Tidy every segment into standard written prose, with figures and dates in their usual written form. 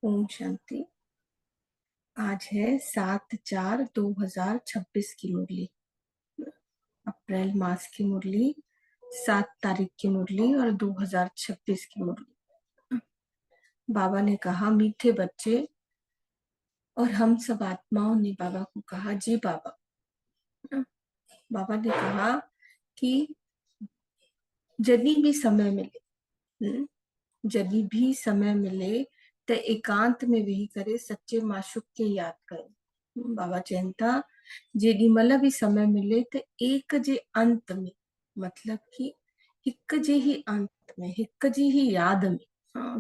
ओम शांति। आज है 7/4/2026 की मुरली, अप्रैल मास की मुरली, 7 तारीख की मुरली और 2026 की मुरली। बाबा ने कहा, मीठे बच्चे और हम सब आत्माओं ने बाबा को कहा, जी बाबा। बाबा ने कहा कि जभी भी समय मिले, जभी भी समय मिले तो एकांत में वेही करे सच्चे माशुक के याद कयो। बाबा चवनि था, जेॾी महिल भी समय मिले तो एक जे अंत में, मतलब कि हिक जे ही अंत में, हिक जी ही याद में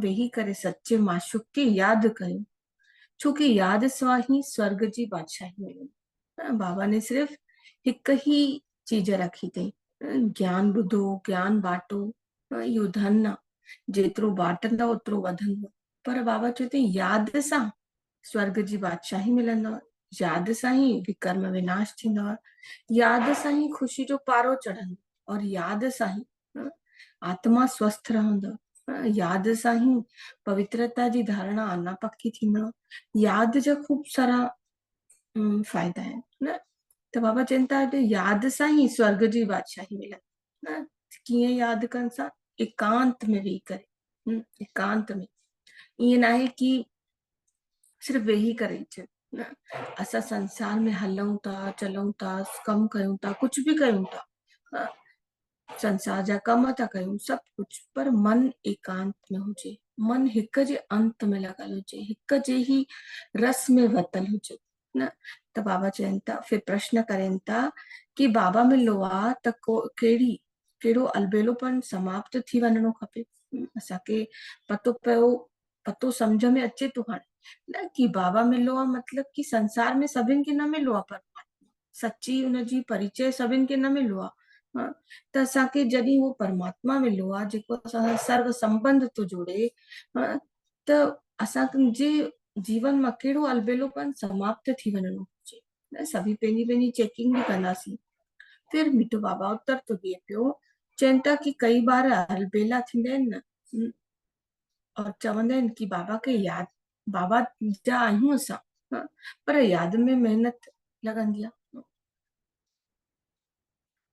वेही करे सच्चे माशुक के याद कयो, छोकी याद सां ही स्वर्ग जी बादशाही मिलंदी। बाबा ने सिर्फ हिक ही चीज रखी अथई, ज्ञान ॿुधो, ज्ञान बांटो, इहो धन आहे, जेतिरो बांटंदा ओतिरो वधंदो। पर बाबा चवे थी, याद सां स्वर्ग जी बादशाही मिलंदव, याद सां ही विकर्म विनाश थींदव, याद सां ही ख़ुशी जो पारो चढ़ंदो और याद सां ही आत्मा स्वस्थ रहंदव, याद सां ही पवित्रता जी धारणा आना पक्की थींदव। याद जा खूब सारा फ़ाइदा आहिनि न। त बाबा चवनि था, याद सां ही स्वर्ग जी बादशाही मिलंदी न। कीअं यादि कनि सां? एकांत में वेही करे, एकांत में। ईअं न आहे कि सिर्फ वेही करे न, असां संसार में हलूं था, चलूं था, कम कयूं था, कुछ भी कयूं था, संसार जा कम था कयूं, सब कुछ, पर मन एकांत में हुजे, मन हिक जे अंत में लॻल हुजे, हिक जे ही रस में वतल हुजे न। त बाबा चवनि था, फिर प्रश्न करनि था कि बाबा मिलो आहे त कहिड़ो अलबेलोपन समाप्त थी वञिणो खपे। असांखे पतो पियो, पतो सम्झ में अचे थो हाणे न कि बाबा मिलो आहे मतलब कि संसार में सभिनि खे न मिलो आहे परमात्मा, सची उनजी परिचय सभिनि खे न मिलो आहे। त असांखे जॾहिं उहो परमात्मा मिलो आहे, जेको असां सां सर्व संबंध थो जोड़े, त असांजे जीवन मां कहिड़ो अलबेलोपन समाप्त थी वञिणो घुरिजे न। सभी पंहिंजी पंहिंजी चेकिंग बि कंदासीं। फिर मीठो बाबा उत्तर थो ॾिए पियो, चवनि था कि कई बार अलबेला थींदा आहिनि न, और चवंदा आहिनि कि बाबा खे याद, बाबा जा आहियूं असां, पर याद में मेहनत लॻंदी आहे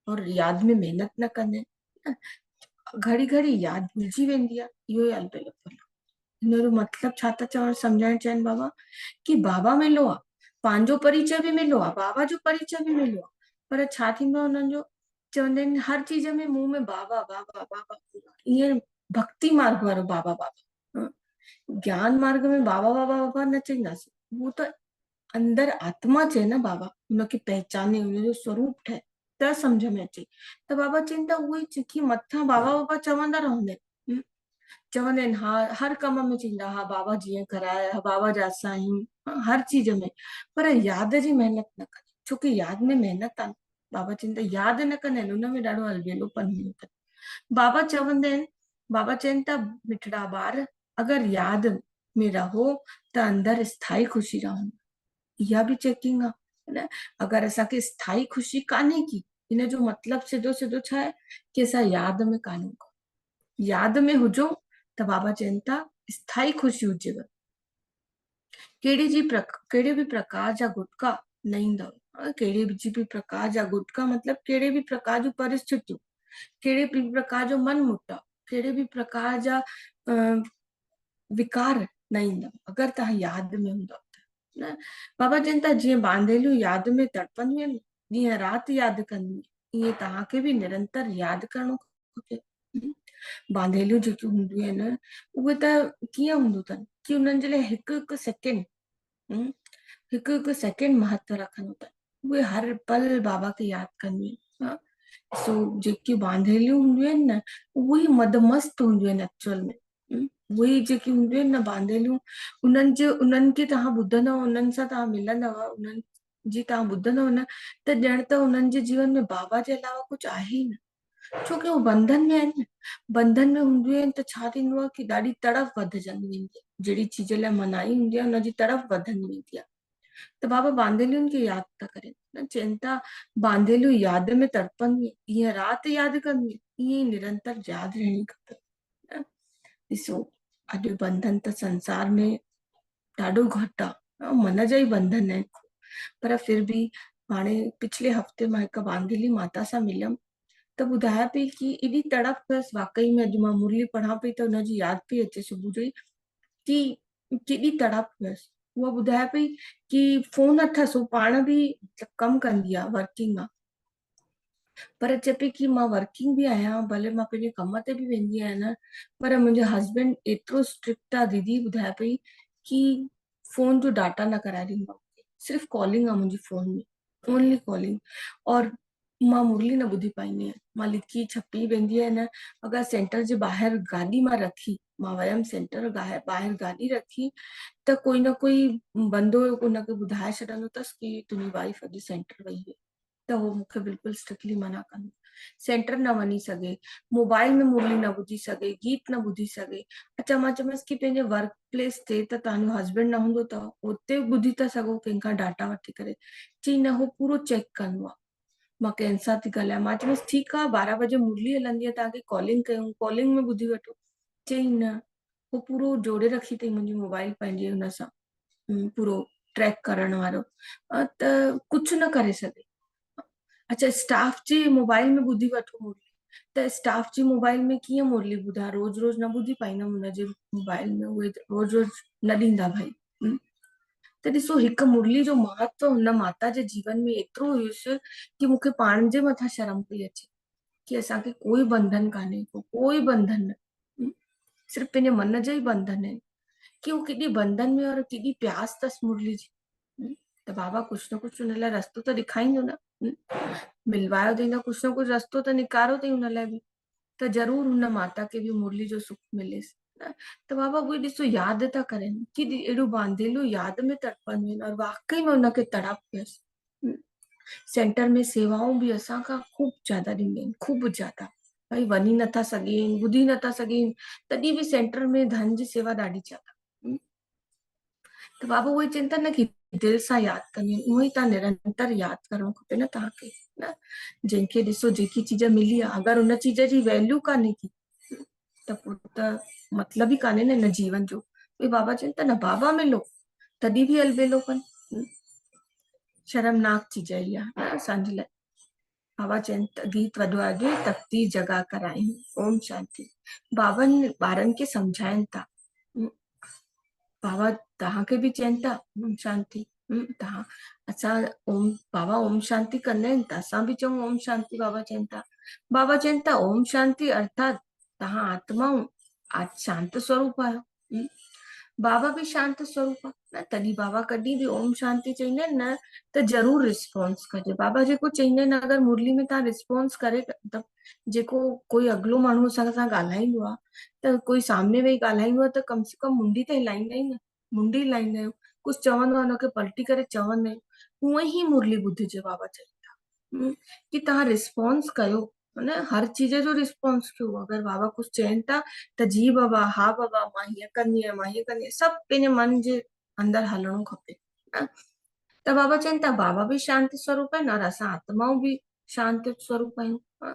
और याद में मेहनत न कंदा आहिनि, घड़ी घड़ी याद भुलिजी वेंदी आहे। इहो ई अलबेलोपन आहे। हिन जो मतिलब छा था चवण सम्झाइण चाहिनि बाबा, कि बाबा मिलो आहे, पंहिंजो परिचय बि मिलो आहे, बाबा जो परिचय बि मिलो आहे, पर छा थींदो आहे हुननि जो? चवंदा आहिनि हर चीज में मुंह में बाबा बाबा बाबा, ईअं भक्ति मार्ग वारो बाबा बाबा। ज्ञान मार्ग में बाबा बाबा बाबा न चईंदासीं, वो त अंदर आत्मा चए न बाबा, हुनखे पहचाने, हुनजो स्वरूप ठहे त सम्झ में अचे। त बाबा चवनि था, उहे जेकी मथां बाबा बाबा चवंदा रहंदा आहिनि, चवंदा आहिनि हा, हर कम में चईंदा हा बाबा जीअं कराया, बाबा जा असां आहियूं, हर चीज में, पर यादि जी महिनत न कंदा, छोकी यादि में महिनत आहे। बाबा चवनि था यादि न कंदा आहिनि, हुन में ॾाढो अलबेलोपन हूंदो अथनि। बाबा चवंदा आहिनि, बाबा चवनि था, मिठड़ा ॿार, अगरि यादि में रहो त अंदरि स्थाई ख़ुशी रहंदी। इहा बि चेकिंग आहे न। अगरि असांखे स्थाई ख़ुशी कान्हे की, हिन जो मतिलबु सिधो सिधो छा आहे कि असां यादि में कान्हूं। यादि में हुजो त बाबा चवनि था स्थाई ख़ुशी हुजेव। कहिड़े बि प्रकार जा गुटका न ईंदव, कहिड़े बि प्रकार जा गुटका मतलब कहिड़े बि प्रकार जूं परिस्थितियूं, कहिड़े बि प्रकार जो मन मुटाव, कहिड़े बि प्रकार जा विकार न ईंदव, अगरि तव्हां यादि में हूंदव त न। बाबा चवनि था, जीअं बांदेलियूं यादि में तड़पंदियूं आहिनि, ॾींहं राति यादि कंदियूं, ईअं तव्हांखे बि निरंतर यादि करणो खपे। बांदेलियूं जेकी हूंदियूं आहिनि, उहे त कीअं हूंदियूं अथनि कि उन्हनि जे लाइ हिकु हिकु सेकेंड, हिकु हिकु सेकेंड महत्व रखंदो अथनि। उहे हर पल बाबा खे यादि कंदियूं आहिनि। सो जेकी बांधेलियूं हूंदियूं आहिनि न, उहे मदमस्त हूंदियूं आहिनि एक्चुअल में। उहे जेकी हूंदियूं आहिनि न बांधेलियूं, उन्हनि खे तव्हां ॿुधंदव, उन्हनि सां तव्हां मिलंदव, उन्हनि जी तव्हां ॿुधंदव न, त ॼण त उन्हनि जे जीवन में बाबा जे अलावा कुझु आहे ई न। छोकी उहे बंधन में आहिनि, बंधन में हूंदियूं आहिनि त छा थींदो आहे कि ॾाढी तड़प वधजंदी वेंदी आहे। जहिड़ी चीज लाइ मनाई हूंदी आहे, हुनजी तड़प वधंदी वेंदी आहे। त बाबा बांदेलियुनि खे यादि था करनि, न चवनि था बांदेलियूं यादि में तड़पंदी, ईअं राति यादि कंदी, ईअं ई निरंतर यादि रहणी खपे। ॾिसो, अॼु बंधन त संसार में ॾाढो घटि आहे, मन जा ई बंधन आहिनि। पर फिर बि हाणे पिछले हफ़्ते मां हिकु वांगेली माता सां मिलियमि, त ॿुधाए पई कि एॾी तड़प अथसि। वाकई में अॼु मां मुरली पढ़ां पई त हुनजी यादि पई अचे सुबुह जो ई, कि केॾी तड़प हुयसि। उहा ॿुधाए पई कि फोन अथसि, पाण बि कमु कंदी आहे, वर्किंग आहे, पर चए पई कि मां वर्किंग भी आहियां, भले मां पंहिंजे कम ते बि वेंदी आहियां न, पर मुंहिंजो हस्बैंड एतिरो स्ट्रिक्ट आहे। दीदी ॿुधाए पई कि फोन जो डाटा न कराए ॾींदो आहे, सिर्फ़ु कॉलिंग आहे मुंहिंजी फोन में, ओनली कॉलिंग। और मां मुरली न ॿुधी पाईंदी आहियां, मां लिखी छपी वेंदी आहियां न। अगरि सेंटर जे ॿाहिरि गाॾी मां रखी, मां वयमि सेंटर ॿाहिरि गाॾी रखी, त कोई न कोई बंदो उनखे ॿुधाए छॾंदो अथसि कि तुंहिंजी वाइफ अॼु सेंटर वई हुई। त हो मूंखे बिल्कुलु स्ट्रिक्टली मना कंदो, सेंटर न वञी सघे, मोबाइल में मुरली न ॿुधी सघे, गीत न ॿुधी सघे। अच्छा, मां चयोमांसि कि पंहिंजे वर्क प्लेस ते त तव्हांजो हस्बैंड न हूंदो त उते ॿुधी था सघो कंहिंखां डाटा वठी करे। चई न, हो पूरो चेक कंदो आहे। मां कंहिंसां थी ॻाल्हायां, मां चयोमांसि ठीकु आहे, 12 बजे मुरली हलंदी आहे, तव्हांखे कॉलिंग कयूं, कॉलिंग में ॿुधी वठो। चई न, हो पूरो जोड़े रखी अथई मुंहिंजी मोबाइल पंहिंजे हुन सां, पूरो ट्रैक करण वारो, त कुझु न करे सघे। अच्छा, स्टाफ जी मोबाइल में ॿुधी वठो मुरली, त स्टाफ जी मोबाइल में कीअं मुरली ॿुधां, रोज रोज न ॿुधी पाईंदमि हुनजे मोबाइल में, उहे रोज रोज न ॾींदा भाई। त ॾिसो, हिकु मुरली जो महत्व हुन माता जे जीवन में एतिरो हुयुसि कि मूंखे पाण जे मथां शर्म पई अचे कि असांखे कोई बंधन कान्हे, कोई बंधन न, सिर्फ़ु पंहिंजे मन जा ई बंधन आहिनि। कि वो केॾी बंधन में और केॾी प्यास अथसि मुरली जी। त बाबा कुझु न कुझु हुन लाइ रस्तो त ॾेखारींदो न, मिलवायो अथई न, कुझु न कुझु रस्तो त निकारो अथई हुन लाइ बि, त ज़रूर हुन माता खे बि मुरली जो सुख मिलेसि। त बाबा उहे ॾिसो यादि था करनि कि एॾो बांधेलो यादि में तड़पंदियूं आहिनि, और वाकई में हुनखे तड़प पियसि। सेंटर में सेवाऊं बि असांखां ख़ूब ज्यादा ॾींदा आहिनि, ख़ूब ज्यादा। भाई वञी नथा सघनि, ॿुधी नथा सघनि, तॾहिं बि सेंटर में धन जी सेवा ॾाढी ज्यादा। त बाबा उहे चवनि था न कि दिलि सां यादि कंदियूं आहिनि, उहो ई तव्हां निरंतर यादि करणो खपे न तव्हांखे, न। जंहिंखे ॾिसो जेकी चीज मिली आहे, अगरि हुन चीज जी वैल्यू कान्हे की, त पोइ त मतलब ई कान्हे न हिन जीवन जो। भई बाबा चवनि था न, बाबा मिलो तॾहिं बि अलबेलो कनि, शर्मनाक चीज इहा असांजे लाइ। बाबा चवनि था, गीत वॾो आहे, तकदीर जगा कराई, ओम शांति। बाबनि ॿारनि खे सम्झाइनि था, बाबा तव्हांखे बि चवनि था ओम शांति। तव्हां असां ओम, बाबा ओम शांति कंदा आहिनि त असां बि चऊं ओम शांति। बाबा चवनि था, बाबा चवनि था ओम शांति अर्थात तव्हां आत्माऊं शांत स्वरूप आहियो। बाबा बि शांत स्वरूप आहे न, तॾहिं बाबा कॾहिं बि ओम शांति चईंदा आहिनि न त ज़रूर रिस्पॉन्स कजे। बाबा जेको चईंदा आहिनि, अगरि मुरली में तव्हां रिस्पॉन्स करे, त जेको कोई अॻिलो माण्हू असां सां ॻाल्हाईंदो आहे, त कोई सामने वेही ॻाल्हाईंदो आहे, त कम से कम मुंडी त हिलाईंदा ई न, मुंडी हिलाईंदा आहियूं। कुझु चवंदो आहे हुनखे पलटी करे चवंदा आहियूं। हूअं ई मुरली ॿुधिजे, बाबा चवनि था कि तव्हां रिस्पॉन्स कयो, न हर चीज जो रिस्पॉन्स कयो। अगरि बाबा कुझु चवनि था त जी बाबा, हा बाबा, मां हीअं कंदी आहियां, मां हीअं कंदी आहियां, सभु पंहिंजे मन जे अंदरि हलणो खपे, न। त बाबा चवनि था बाबा बि शांति स्वरूप आहिनि, और असां आत्माऊं बि शांति स्वरूप आहियूं।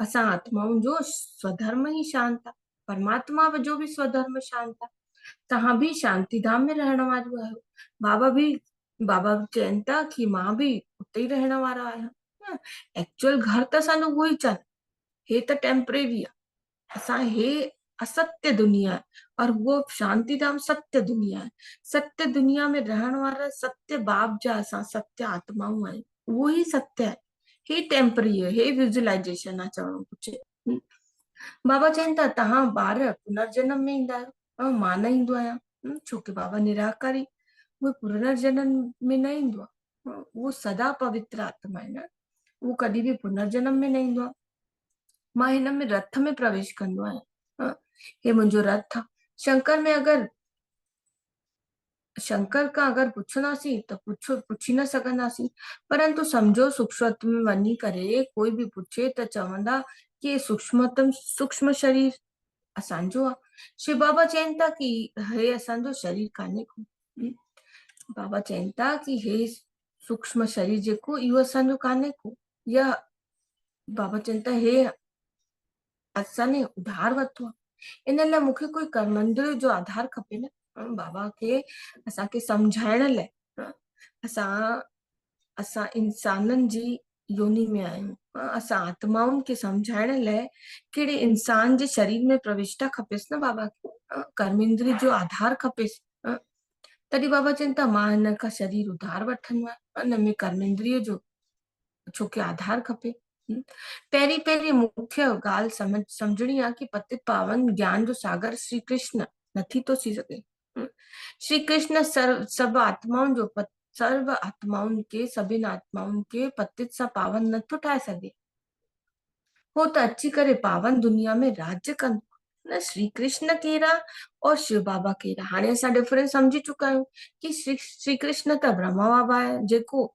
असां आत्माउनि जो स्वधर्म ई शांति आहे, परमात्मा जो बि स्वधर्म शांति आहे। तव्हां बि शांति धाम में रहण वारियूं आहियो। बाबा बि चवनि था कि मां बि उते ई रहण वारा आहियां। एक्चुअल घर त असांजो उहो ई चवनि, हे त टेम्परेरी आहे, असां हे असत्य दुनिया आहे, और वो शांति धाम सत्य दुनिया आहे। सत्य दुनिया में रहण वारा सत्य बाप जा असां सत्य आत्माऊं आहियूं, उहो ई सत्य आहे। हे टेम्पररी आहे, हे विजुअलाइजेशन आहे चवणो घुरिजे। बाबा चवनि था तव्हां ॿार पुनर्जन्म में ईंदा आहियो, ऐं मां न ईंदो आहियां, छोकी बाबा निराकारी, उहे पुनर्जन्म में न ईंदो आहे, उहो सदा पवित्र आत्मा आहे, न। उहो कॾहिं बि पुनर्जन्म में न ईंदो आहे। मां हिन में रथ में प्रवेश कंदो आहियां, हे मुंहिंजो रथ आहे। शंकर में अगरि शंकर खां अगरि पुछंदासीं त पुछी न सघंदासीं, परंतु सम्झो सूक्ष्म में वञी करे कोई बि पुछे त चवंदा कि सूक्ष्म शरीर असांजो आहे। शिव बाबा चवनि था कि हे असांजो शरीर कान्हे को, बाबा चवनि था कि हे सूक्ष्म शरीर जेको, इहो असांजो कान्हे को, या बाबा चवनि था हे असां ने उधार वरितो आहे। इन लाइ मूंखे कोई मंदिर जो आधार खपे न, बाबा के असांखे सम्झाइण लाइ असां असां इंसाननि जी योनि में आहियूं। असां आत्माउनि खे सम्झाइण लाइ कहिड़े इंसान जे शरीर में प्रविष्टा खपेसि न बाबा खे, कर्मेंद्रिय जो आधार खपेसि। तॾहिं बाबा चवनि था मां हिन खां शरीर उधार वठंदो आहियां, हिन में कर्मेंद्रिय जो छोकी आधार खपे। पहिरीं पहिरीं मुख्य ॻाल्हि सम्झणी आहे कि पतित पावन ज्ञान जो सागर श्री कृष्ण नथी थो थी सघे। श्री कृष्ण सर्व आत्माउनि जो सर्व आत्माउनि खे सभिनि आत्माउनि खे पतित सां पावन नथो ठाहे सघे। हो त अची करे पावन दुनिया में राज्य कंदो न। श्री कृष्ण कहिड़ा और शिव बाबा कहिड़ा। हाणे असां डिफरेंस सम्झी चुका आहियूं कि श्री कृष्ण त ब्रह्मा बाबा आहे जेको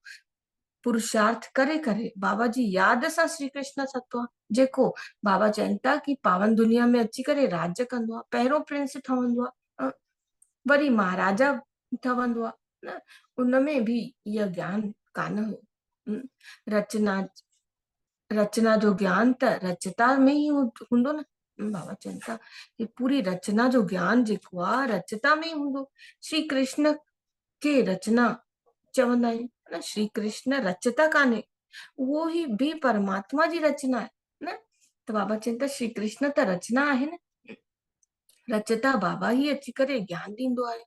पुरुषार्थ करे करे बाबा जी याद सां श्री कृष्ण ठतो आहे, जेको बाबा चवनि था कि पावन दुनिया में अची करे राज्य कंदो आहे, पहिरियों प्रिंस ठहंदो आहे, वरी महाराजा ठहंदो आहे न। उनमें बि इहा ज्ञान कान हो। रचना जो ज्ञान त रचता में ई हूंदो न। बाबा चवनि था कि पूरी रचना जो ज्ञान जेको आहे रचता में ई हूंदो। श्री कृष्ण के रचना चवंदा आहियूं न। श्री कृष्ण रचता कान्हे, उहो ही बि परमात्मा जी रचना आहे न। त बाबा चवनि था श्री कृष्ण त रचना आहे न, रचता बाबा ही अची करे ज्ञान ॾींदो आहे।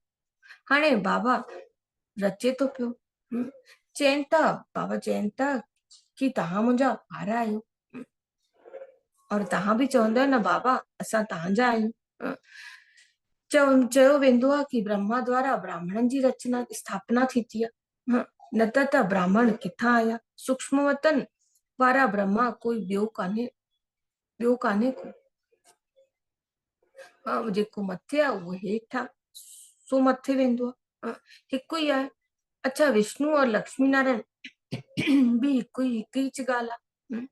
हाणे बाबा रचे थो पियो। चवनि था बाबा चवनि था कि तव्हां मुंहिंजा ॿार आहियो और तव्हां बि चवंदा आहियो न बाबा असां तव्हांजा आहियूं। चयो वेंदो आहे कि ब्रह्मा द्वारा ब्राह्मणनि जी रचना स्थापना थी थी आहे, न त ब्राह्मण किथां आया। सूक्ष्म वतन वारा ब्रह्मा कोई ॿियो कान्हे को। जेको मथे आहे उहो हेठि आहे, सो मथे वेंदो आहे, हिकु ई आहे। अच्छा विष्णु और लक्ष्मी नारायण भी हिकु ही ॻाल्हि आहे।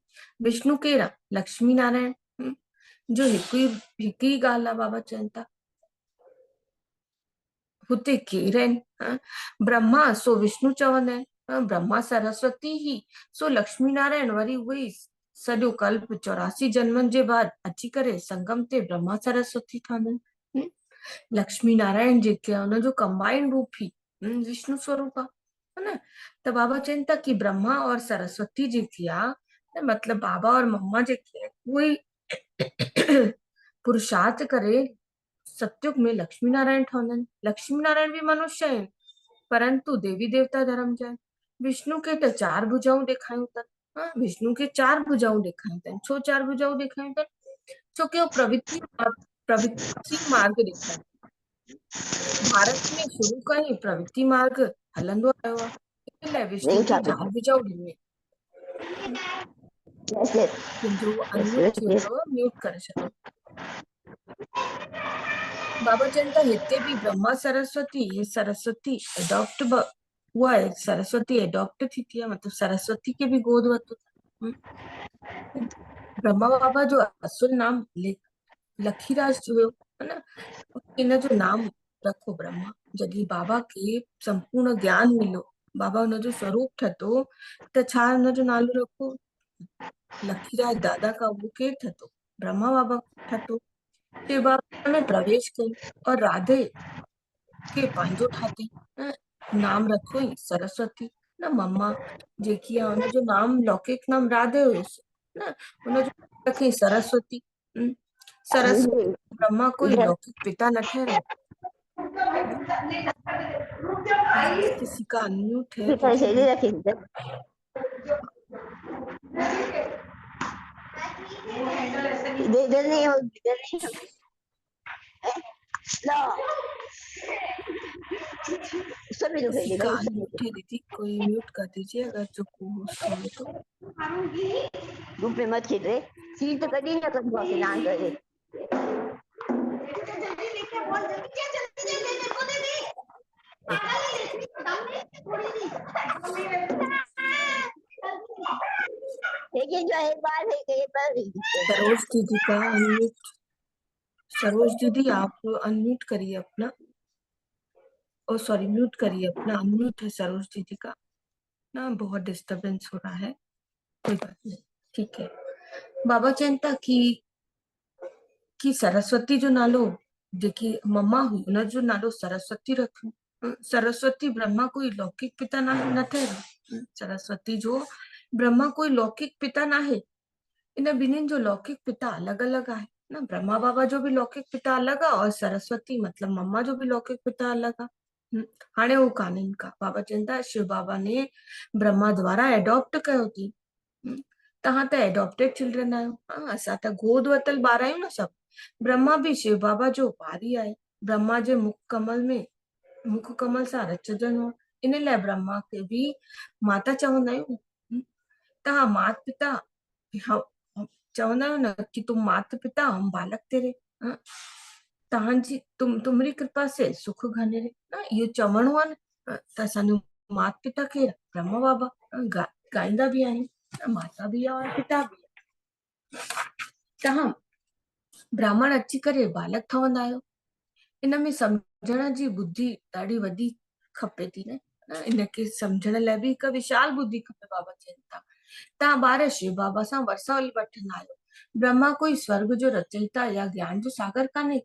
विष्णु केरु आहे? लक्ष्मी नारायण जो हिकु ही ॻाल्हि आहे। बाबा चवनि था हुते केरु आहिनि? ब्रह्मा सो विष्णु चवंदा आहिनि, ब्रह्मा सरस्वती ही सो लक्ष्मी नारायण वरी उहे सॼो कल्प 84 जन्मनि जे बाद अची करे संगम ते ब्रह्मा सरस्वती ठहंदा आहिनि। लक्ष्मी नारायण जेके आहे उनजो कंबाइंड रूप ही विष्णु स्वरूप आहे न। त बाबा चवनि था कि ब्रह्मा और सरस्वती जेकी आहे मतलब बाबा और मम्मा जेके आहिनि उहे पुरुषार्थ करे सत्युग में लक्ष्मी नारायण ठहंदा आहिनि। लक्ष्मी नारायण भी मनुष्य आहिनि परंतु देवी देवता धर्म जा आहिनि। विष्णु खे त 4 भुजाऊं ॾेखारियूं अथनि, विष्णु खे 4 भुजाऊं ॾेखारियूं अथनि। छो 4 भुजाऊं ॾेखारियूं अथनि? छोकी वो प्रवृत्ति मार्ग ॾेखारियो। भारत में शुरू खां ही प्रवृत्ति मार्ग हलंदो आयो आहे, इन लाइ विष्णु खे 4 भुजाऊं ॾिनियूं। तुंहिंजो अनम्यूट थियो अथव, म्यूट करे छॾो। बाबा चवनि था हिते भी ब्रह्मा सरस्वती एडॉप्ट हुआ है। सरस्वती एडॉप्ट थी थी है, मतलब सरस्वती के भी गोद वरितो। ब्रह्मा बाबा जो असुल नाम लखीराज हुयो है न। इन जो नाम रखो ब्रह्मा। जॾहिं बाबा खे संपूर्ण ज्ञान मिलो, बाबा हुनजो स्वरूप ठतो त छा हुनजो नालो रखो? लखीराज दादा का वो केरु ठतो? ब्रह्मा बाबा ठतो। शिव बाबा में प्रवेश कई और राधे के पंहिंजो ठाती, नाम रखो ई सरस्वती न। मम्मा जेकी आहे हुनजो नाम लौकिक नाम राधे हुयुसि न, हुनजो रखई सरस्वती। सरस्वती ब्रह्मा कोई लौकिक पिता न ठहराया। किसी का अनम्यूट है तो इधर नहीं हो, इधर नहीं हो। किसी का अनम्यूट है दीदी, कोई म्यूट कर दीजिए अगर जो होस्ट होंगे तो। ग्रुप में मत खेल रहे, सीट तो कभी ना कर बहुत नाम कर दे। लेकिन जो एक बार सरोज दीदी का अनम्यूट। सरोज दीदी आप अनम्यूट करिए अपना, ओ सॉरी म्यूट करिए अपना। अनम्यूट है सरोज दीदी का ना, बहुत डिस्टरबेंस हो रहा है। कोई बात नहीं, ठीक है। बाबा चवनि था कि सरस्वती जो नालो जेकी मम्मा हुई उन जो नालो सरस्वती रखियो। सरस्वती ब्रह्मा कोई लौकिक पिता न थे। सरस्वती जो ब्रह्मा कोई लौकिक पिता ना है। इन ॿिन्हिनि जो लौकिक पिता अलग अलग आहे न। ब्रह्मा बाबा जो भी लौकिक पिता अलग आहे और सरस्वती मतलब मम्मा जो भी लौकिक पिता अलग आहे। हाणे हू कान्हनि का। बाबा चवनि था शिव बाबा ने ब्रह्मा द्वारा एडॉप्ट कयो थी। तव्हां त एडॉप्टेड चिल्ड्रन आहियो। असां त गोद वतल ॿार आहियूं न सभु। ब्रह्मा भी शिव बाबा जो ॿार ई आहे। ब्रह्मा जे मुख कमल सां रचजन हो। इन लाइ ब्रह्मा खे भी माता चवंदा आहियूं। तव्हां मात पिता चवंदा आहियो न कि तुम मात पिता हम बालक तेरे। तव्हांजी तुमरी कृपा से सुख घने रे न, इहो चवणो आहे न। त असांजो मात पिता केरु? ब्रह्मा बाबा। गाईंदा भी आहिनि। माता भी आहे और पिता भी आहे। तव्हां ब्राह्मण अची करे बालक ठहंदा आहियो। इन में सम्झण जी बुद्धि ॾाढी वॾी खपे थी न। इनखे सम्झण लाइ भी हिकु विशाल बुद्धि खपे। बाबा चवनि था तव्हां ॿार शिव बाबा सां वरसावल वठंदा आहियो। ब्रह्मा कोई स्वर्ग जो रचयिता या ज्ञान जो सागर कान्हे।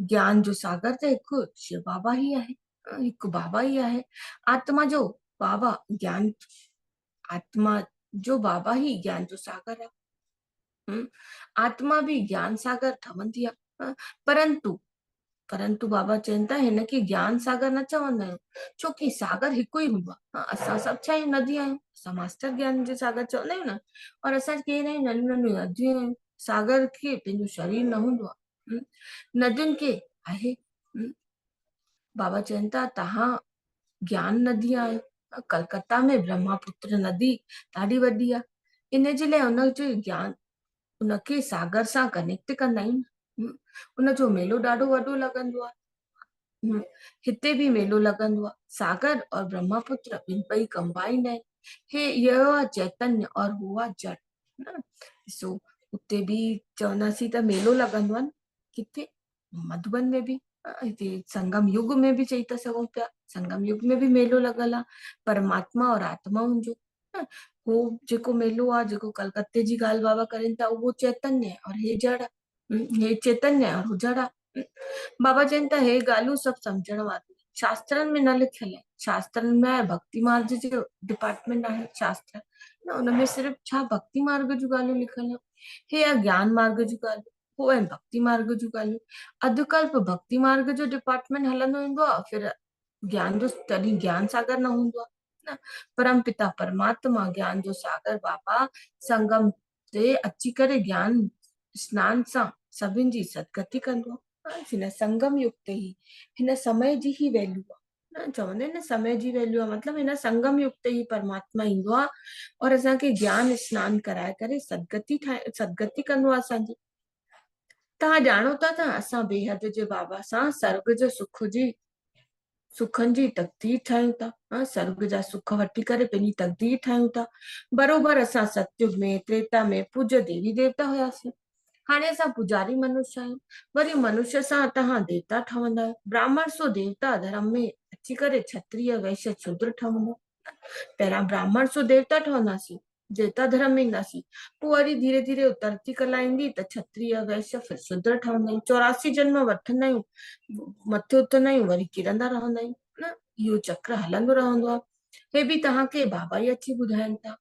ज्ञान जो सागर त हिकु शिव बाबा ही आहे। हिकु बाबा ही आहे। आत्मा जो बाबा ज्ञान आत्मा जो बाबा ही ज्ञान जो सागर आहे। आत्मा भी ज्ञान सागर ठहंदी आहे। परंतु बाबा चवनि था हिनखे ज्ञान सागर न चवंदा आहियूं। छोकी सागर हिकु ई हूंदो आहे। असां सभु छा आहियूं? नदी आहियूं। असां मास्टर ज्ञान जे सागर चवंदा आहियूं न। और असां केर आहियूं? नंढियूं नंढियूं नदियूं आहियूं। सागर खे पंहिंजो शरीर न हूंदो आहे। नदियुनि खे आहे। बाबा चवनि था तव्हां ज्ञान नदी आहियो। कलकत्ता में ब्रह्मपुत्र नदी ॾाढी वॾी आहे। इन जे लाइ हुनजो ज्ञान उनखे सागर सां कनेक्ट कंदा आहियूं। उनजो मेलो ॾाढो वॾो लॻंदो आहे। हिते भी मेलो लॻंदो आहे। सागर और ब्रह्मपुत्र ॿई कंबाइंड आहिनि। हे इहो आहे चैतन्य और हू आहे जड़। ॾिसो उते भी चवंदासीं त मेलो लॻंदो आहे न। किथे? मधुबन में भी। हिते संगम युग में भी चई था सघूं पिया। संगम युग में भी मेलो लॻल आहे परमात्मा और आत्माउनि जो। हो जेको मेलो आहे जेको कलकत्ते जी ॻाल्हि बाबा करनि था उहो चैतन्य है और हे जड़ आहे। हे चैतन्य है और हू जड़ आहे। बाबा चवनि था हे ॻाल्हियूं सभु सम्झण वारियूं शास्त्रनि में न लिखियल आहे। शास्त्रनि में आहे भक्ति मार्ग जो डिपार्टमेंट आहे शास्त्र न। उनमें सिर्फ़ छा भक्ति मार्ग जूं ॻाल्हियूं लिखियल आहिनि। हे आहे ज्ञान मार्ग जूं ॻाल्हियूं। हो आहिनि भक्ति मार्ग जूं ॻाल्हियूं। अधकल्प भक्ति मार्ग जो डिपार्टमेंट हलंदो ईंदो आहे। फिर ज्ञान जो तॾहिं ज्ञान सागर न हूंदो आहे न। परम पिता परमात्मा ज्ञान जो सागर बाबा संगम ते अची करे ज्ञान स्नान सां सभिनि जी सदगति कंदो आहे। हिन संगम युग ते ही हिन समय जी ही वैल्यू आहे न। चवंदा आहिनि न समय जी वैल्यू आहे मतलब हिन संगम युग ते ही परमात्मा ईंदो आहे और असांखे ज्ञान स्नान कराए करे सदगति कंदो आहे असांजी। तव्हां ॼाणो था त असां बेहद जे बाबा सां सर्ग जो सुखनि जी तकदीर ठाहियूं था। सर्ग जा सुख वठी करे पंहिंजी तकदीर ठाहियूं था। बरोबरि असां सतयुग में त्रेता में पूज्य देवी देवता हुयासीं। हाणे असां पुजारी मनुष्य आहियूं। वरी मनुष्य सां तव्हां देवता ठहंदा आहियो। ब्राह्मण सो देवता धर्म में अची करे क्षत्रिय वैश्य शूद्र ठहंदो। पहिरां ब्राह्मण सो देवता ठहंदासीं। देवता धर्म में ईंदासीं। पोइ वरी धीरे धीरे उतरती कला ईंदी त क्षत्रिय वैश्य फिर शूद्र ठहंदा आहियूं। 84 जन्म वठंदा आहियूं। मथे उथंदा आहियूं वरी किरंदा रहंदा आहियूं न। इहो चक्र हलंदो रहंदो आहे। हे बि तव्हांखे बाबा ई अची ॿुधाइनि था।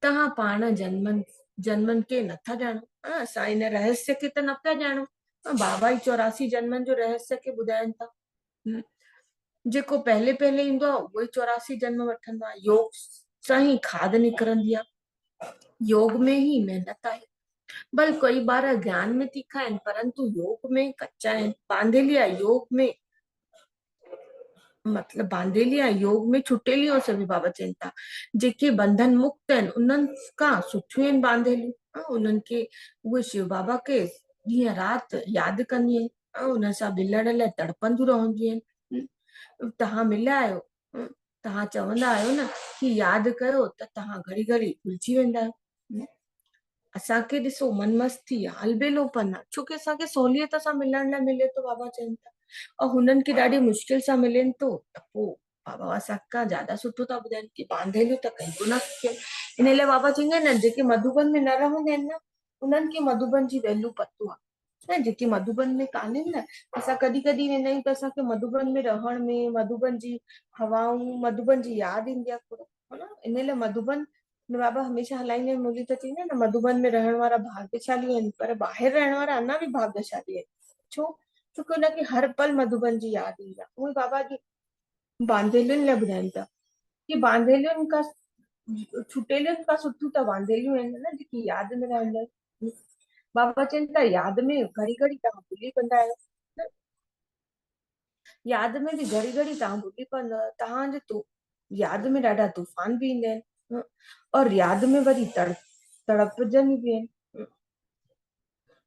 तव्हां पाण जन्मनि खे नथा ॼाणो। असां इन रहस्य खे त न पिया ॼाणो। बाबा ई 84 जन्मनि जो रहस्य खे ॿुधाइनि था। जेको पहले पहले ईंदो आहे उहो ई 84 जन्म वठंदो आहे। योग सां ही खाद निकिरंदी आहे। योग में ही महिनत आहे। भले कई बार ज्ञान में तीखा आहिनि परंतु योग में कच्चा आहिनि। बांधेली आहे योग में मतलब बांधेली आहे योग में छुटेलियूं सभी बाबा चवनि था। जेके बंधन मुक्त आहिनि उन्हनि खां सुठियूं आहिनि बांधेलियूं। उन्हनि खे उहे शिव बाबा खे ॾींहं राति यादि कंदियूं आहिनि। उन सां मिलण लाइ तड़पंदियूं रहंदियूं आहिनि। तव्हां मिलिया आहियो। तव्हां चवंदा आहियो न कि यादि कयो त तव्हां घड़ी घड़ी भुलिजी वेंदा आहियो। असांखे ॾिसो मन मस्त थी आहे अलबेलोपन आहे छोकी असांखे सहूलियत सां मिलण लाइ मिले थो बाबा चवनि था। और हुननि खे ॾाढी मुश्किल सां मिलेनि थो त पोइ बाबा असांखां ज्यादा सुठो था ॿुधाइनि कि बांधेलियूं त कईं न थियनि। इन लाइ बाबा चवंदा आहिनि न जेके मधुबन में न रहंदा आहिनि न उन्हनि खे मधुबन जी वैल्यू पतो आहे। न जेके मधुबन में कान्हे न, असां कॾहिं कॾहिं वेंदा आहियूं त असांखे मधुबन में रहण में, मधुबन जी हवाऊं, मधुबन जी यादि ईंदी आहे खोड़, है न। इन लाइ मधुबन में बाबा हमेशह हलाईंदा आहिनि, मुरली त चईंदा आहिनि न, मधुबन में रहण वारा भाग्यशाली आहिनि, पर ॿाहिरि रहण वारा अञा बि भाग्यशाली आहिनि। छो? छोकी हुनखे हर पल मधुबन जी यादि ईंदी आहे। उहे बाबा जी बांधेलियुनि लाइ ॿुधाइनि था कि बांधेलियुनि खां छुटेलियुनि खां सुठियूं त बांधेलियूं आहिनि न, जेकी यादि में रहंदा आहिनि। बाबा चवनि था यादि में घड़ी घड़ी तव्हां भुली कंदा आहियो, यादि में बि घड़ी घड़ी तव्हां भुली पवंदव, तव्हांजे यादि में ॾाढा तूफ़ान बि ईंदा आहिनि, और यादि में वरी तड़पजनि बि आहिनि।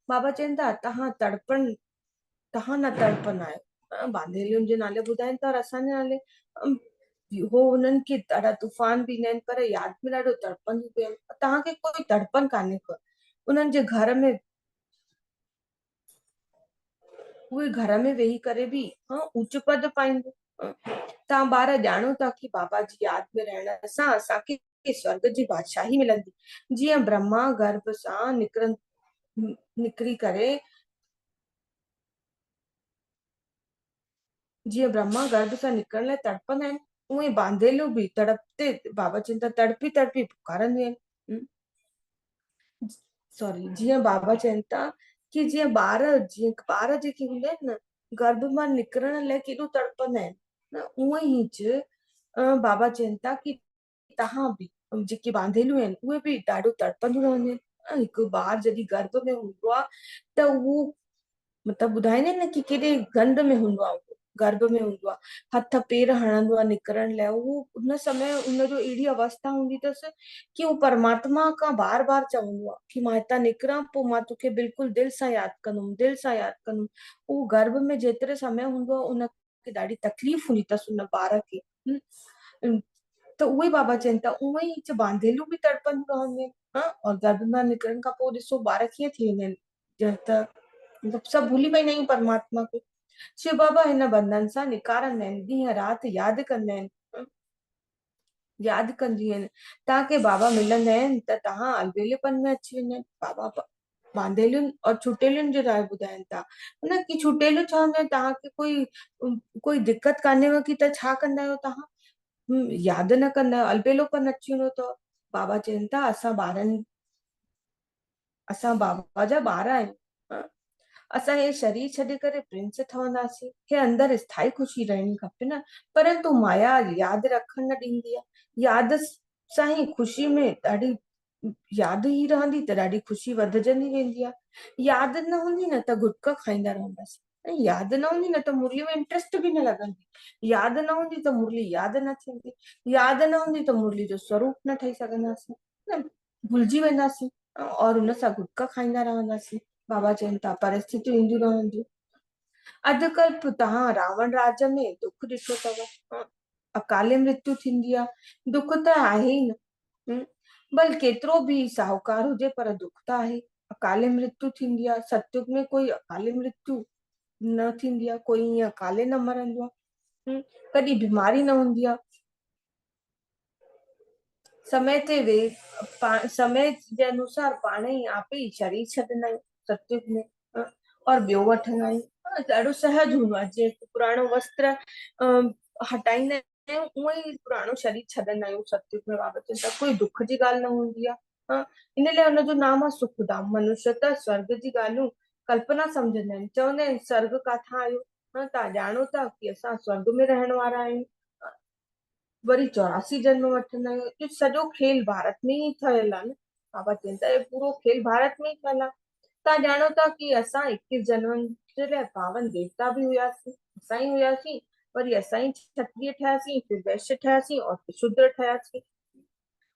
बाबा चवनि था तव्हां न तड़पंदा आहियो, बांधेलियुनि जे नाले ॿुधाइनि था और असांजे नाले हो हुननि खे ॾाढा तूफ़ान बि ईंदा आहिनि, पर यादि में ॾाढो तड़पंदियूं बि आहिनि। तव्हांखे कोई तड़पन कान्हे को, उन्हनि जे घर में उहे घर में वेही करे बि ऊच पद पाईंदो। तव्हां ॿार ॼाणो था कि बाबा जी यादि में रहण सां असांखे स्वर्ग जी बादशाही मिलंदी। जीअं ब्रह्मा गर्भ सां निकिरी करे जीअं ब्रह्मा गर्भ सां निकिरण लाइ तड़पंदा आहिनि, उहे बांधेलियूं बि तड़पते, बाबा चवनि था तड़पी तड़पी पुकारंदियूं आहिनि। सॉरी, जीअं बाबा चवनि था कि जीअं ॿार जेके हूंदा आहिनि न, गर्भ मां निकिरण लाइ केॾो तड़पंदा आहिनि, उहे ई बाबा चवनि था कि तव्हां बि जेके बांधेलियूं आहिनि उहे बि ॾाढो तड़पंदियूं रहंदियूं आहिनि। हिकु ॿार जॾहिं गर्भ में हूंदो आहे त उहो मतिलबु ॿुधाईंदा आहिनि न कि केॾे गंध में हूंदो आहे, गर्भ में हूंदो आहे, हथ पेर हणंदो आहे निकिरण लाइ, उहो उन समय उनजो अहिड़ी अवस्था हूंदी अथसि कि उहो परमात्मा खां बार बार चवंदो आहे कि मां हितां निकिरां, पोइ मां तोखे बिल्कुलु दिलि सां यादि कंदुमि, दिलि सां यादि कंदुमि। उहो गर्भ में जेतिरे समय हूंदो आहे उनखे ॾाढी तकलीफ़ हूंदी अथसि उन ॿार खे। त उहे बाबा चवनि था उहे ई बांधेलियूं बि तड़पंदियूं रहंदियूं आहिनि, और गर्भ मां निकिरण खां पोइ ॾिसो ॿार कीअं थी वेंदा आहिनि, ॼण त मतलब सभु भूली पईंदा आहियूं परमात्मा खे। शिव बाबा हिन बंधन सां निकारंदा आहिनि, ॾींहं राति यादि कंदा आहिनि, यादि कंदियूं आहिनि। तव्हांखे बाबा मिलंदा आहिनि त तव्हां अलबेलेपन में अची वेंदा आहिनि। बाबा बांधेलियुनि और छुटेलियुनि जे लाइ ॿुधाइनि था न कि छुटेलियूं चवंदा आहिनि तव्हांखे कोई दिक़त कान्हेव कि त छा कंदा आहियो तव्हां, यादि न कंदा आहियो, अलबेलोपन अची वेंदो अथव। बाबा चवनि था असां बाबा जा ॿार आहियूं, असां हे शरीर छॾे करे प्रिंस ठहंदासीं, हे अंदरि स्थाई ख़ुशी रहणी खपे न, परंतु माया यादि रखण न ॾींदी आहे। यादि सां ई ख़ुशी में ॾाढी यादि ई रहंदी त ॾाढी ख़ुशी वधजंदी वेंदी आहे। यादि न हूंदी न त गुटका खाईंदा रहंदासीं, ऐं यादि न हूंदी न त मुरली में इंट्रस्ट बि न लॻंदी, यादि न हूंदी त मुरली यादि न थींदी, यादि न हूंदी त मुरली जो स्वरूप न ठही सघंदासीं, न भुलिजी वेंदासीं और हुन सां गुटका खाईंदा रहंदासीं। बाबा चवनि था परिस्थितियूं ईंदियूं रहंदियूं। अॼुकल्ह तव्हां रावण राज में दुख ॾिठो अथव, अकाले मृत्यु थींदी आहे, दुख त आहे ई न, भल केतिरो बि साहूकार हुजे पर दुख त आहे। अकाले मृत्यु थींदी आहे, सतयुग में कोई अकाले मृत्यु न थींदी आहे, कोई ईअं अकाले न मरंदो आहे, कॾहिं बीमारी न हूंदी आहे। समय ते समय जे अनुसार पाण ई आप ई शरीर छॾंदा आहियूं सतयुग में, और ॿियो वठंदा आहियूं। ॾाढो सहज हूंदो आहे, जीअं पुराणो वस्त्र हटाईंदा आहियूं उअं ई पुराणो शरीर छॾंदा आहियूं सतयुग में। बाबा चवनि था कोई दुख जी ॻाल्हि न हूंदी आहे, इन लाइ हुनजो नाम आहे सुखधाम। मनुष्य त स्वर्ग जी ॻाल्हियूं कल्पना सम्झंदा आहिनि, चवंदा आहिनि स्वर्ग काथां आयो, तव्हां ॼाणो था कि असां स्वर्ग में रहण वारा आहियूं, वरी 84 जन्म वठंदा आहियूं। इहो सॼो खेल भारत में ई ठहियल आहे न। बाबा चवनि था पूरो खेल भारत में ई ठहियल आहे। तव्हां ॼाणो था कि असां 21 जन्मनि जे लाइ पावन देवता बि हुआसीं, असां ई हुआसीं, वरी असां ई क्षत्रिय ठहियासीं, फिर वैश्य ठहियासीं और शूद्र ठहियासीं,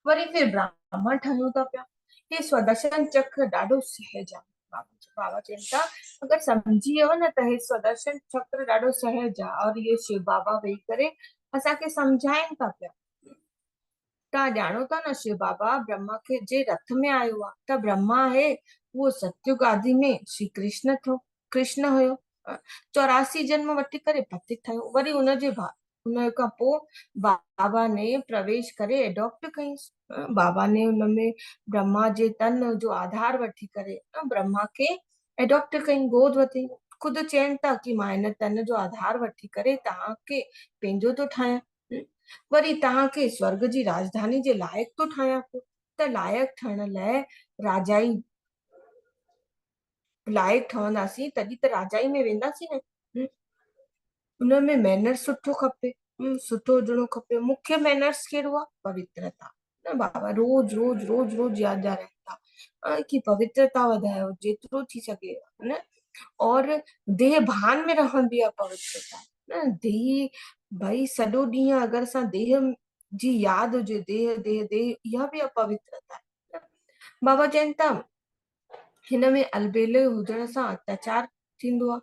वरी फिर ब्राह्मण ठहियूं था पिया। हे स्वदर्शन चक्र ॾाढो सहज आहे। बाबा चवनि था अगरि सम्झी वियो न त हे स्वदर्शन चक्र ॾाढो सहज आहे, और इहे शिव बाबा वेही करे असांखे सम्झाइनि था पिया। तव्हां ॼाणो था न शिव बाबा ब्रह्मा खे जे रथ में आयो आहे, त ब्रह्मा आहे उहो सतयुग आदि में श्री कृष्ण थियो, कृष्ण हुयो, 84 जन्म वठी करे पतित ठहियो, वरी हुन खां पोइ बाबा ने प्रवेश करे एडॉप्ट कईंसि। बाबा ने हुनमें ब्रह्मा जे तन जो आधार वठी करे ब्रह्मा खे एडॉप्ट कई गोद वरितई, ख़ुदि चयनि था कि मां हिन तन जो आधार वठी करे तव्हांखे पंहिंजो थो ठाहियां, वरी तव्हांखे स्वर्ग जी राजधानी जे लाइक़ थो ठाहियां पियो। त लाइक़ ठहण लाइ राजाई लाइक़ ठहंदासीं तॾहिं त राजाई में वेंदासीं न। उनमें मैनर्स सुठो खपे, सुठो हुजणो खपे। मुख्य मैनर्स कहिड़ो आहे? पवित्रता। न बाबा रोज रोज रोज रोज याद ॾियाराइनि था कि पवित्रता वधायो जेतिरो थी सघे, न। और देह भान में रहंदी आहे पवित्रता, न। देह भाई सॼो ॾींहुं अगरि असां देह जी यादि हुजे, देह देह देह, इहा बि अपवित्रता आहे, न। बाबा चवनि था हिन में अलबेले हुजण सां अत्याचार थींदो आहे।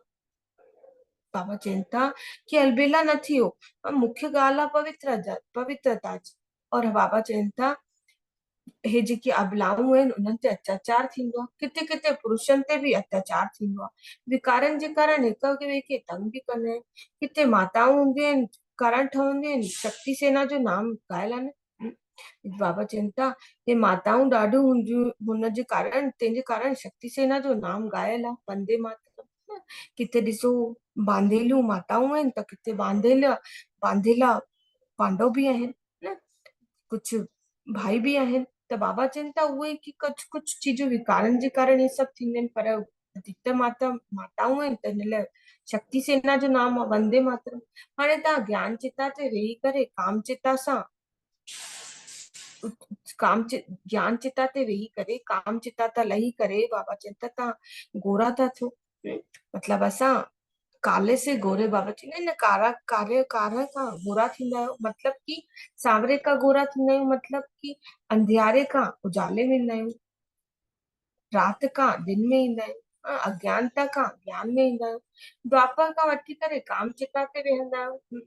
बाबा चवनि था कि अलबेला न थियो, मुख्य ॻाल्हि आहे पवित्रता जी। और बाबा चवनि था हे जेके अबलाऊं आहिनि उन्हनि ते अत्याचार थींदो आहे, किथे किथे पुरुषनि ते बि अत्याचार थींदो आहे। विकारनि जे कारण हिक ॿिए खे तंग बि कंदा आहिनि। किथे माताऊं हूंदियूं आहिनि, कारण ठहंदियूं आहिनि, शक्ति सेना जो नाम ॻायल आहे न। बाबा चवनि था हे माताऊं ॾाढियूं हूंदियूं, हुनजे कारण तंहिंजे कारण शक्ति सेना जो नाम ॻायल आहे, वंदे मातरम। किथे ॾिसो बांधेलियूं माताऊं आहिनि त किथे बांधेला पांडव बि आहिनि, न। कुझु भाई बि आहिनि। त बाबा चवनि था उहे कि कुझु कुझु चीजूं विकारनि जे कारण इहे सभु थींदियूं आहिनि, पर अधिकतर माताऊं आहिनि त हिन लाइ शक्ति सेना जो नाम आहे, वंदे मातरम। हाणे तव्हां ज्ञान चिता ते वेही करे काम चिता सां ज्ञान चिता ते वेही करे काम चिता तां लही करे बाबा चवनि था तव्हां गोरा था थियो। मतलब असां काले से गोरे, बाबा चवंदा आहिनि न कारा खां गोरा थींदा आहियो, मतलब कि सांवरे खां गोरा थींदा आहियूं, मतलब कि अंधियारे खां उजाले में ईंदा आहियूं, राति खां दिन में ईंदा आहियूं, अज्ञानता खां ज्ञान में ईंदा आहियूं, द्वापर खां वठी करे काम चिता ते वेहंदा आहियूं।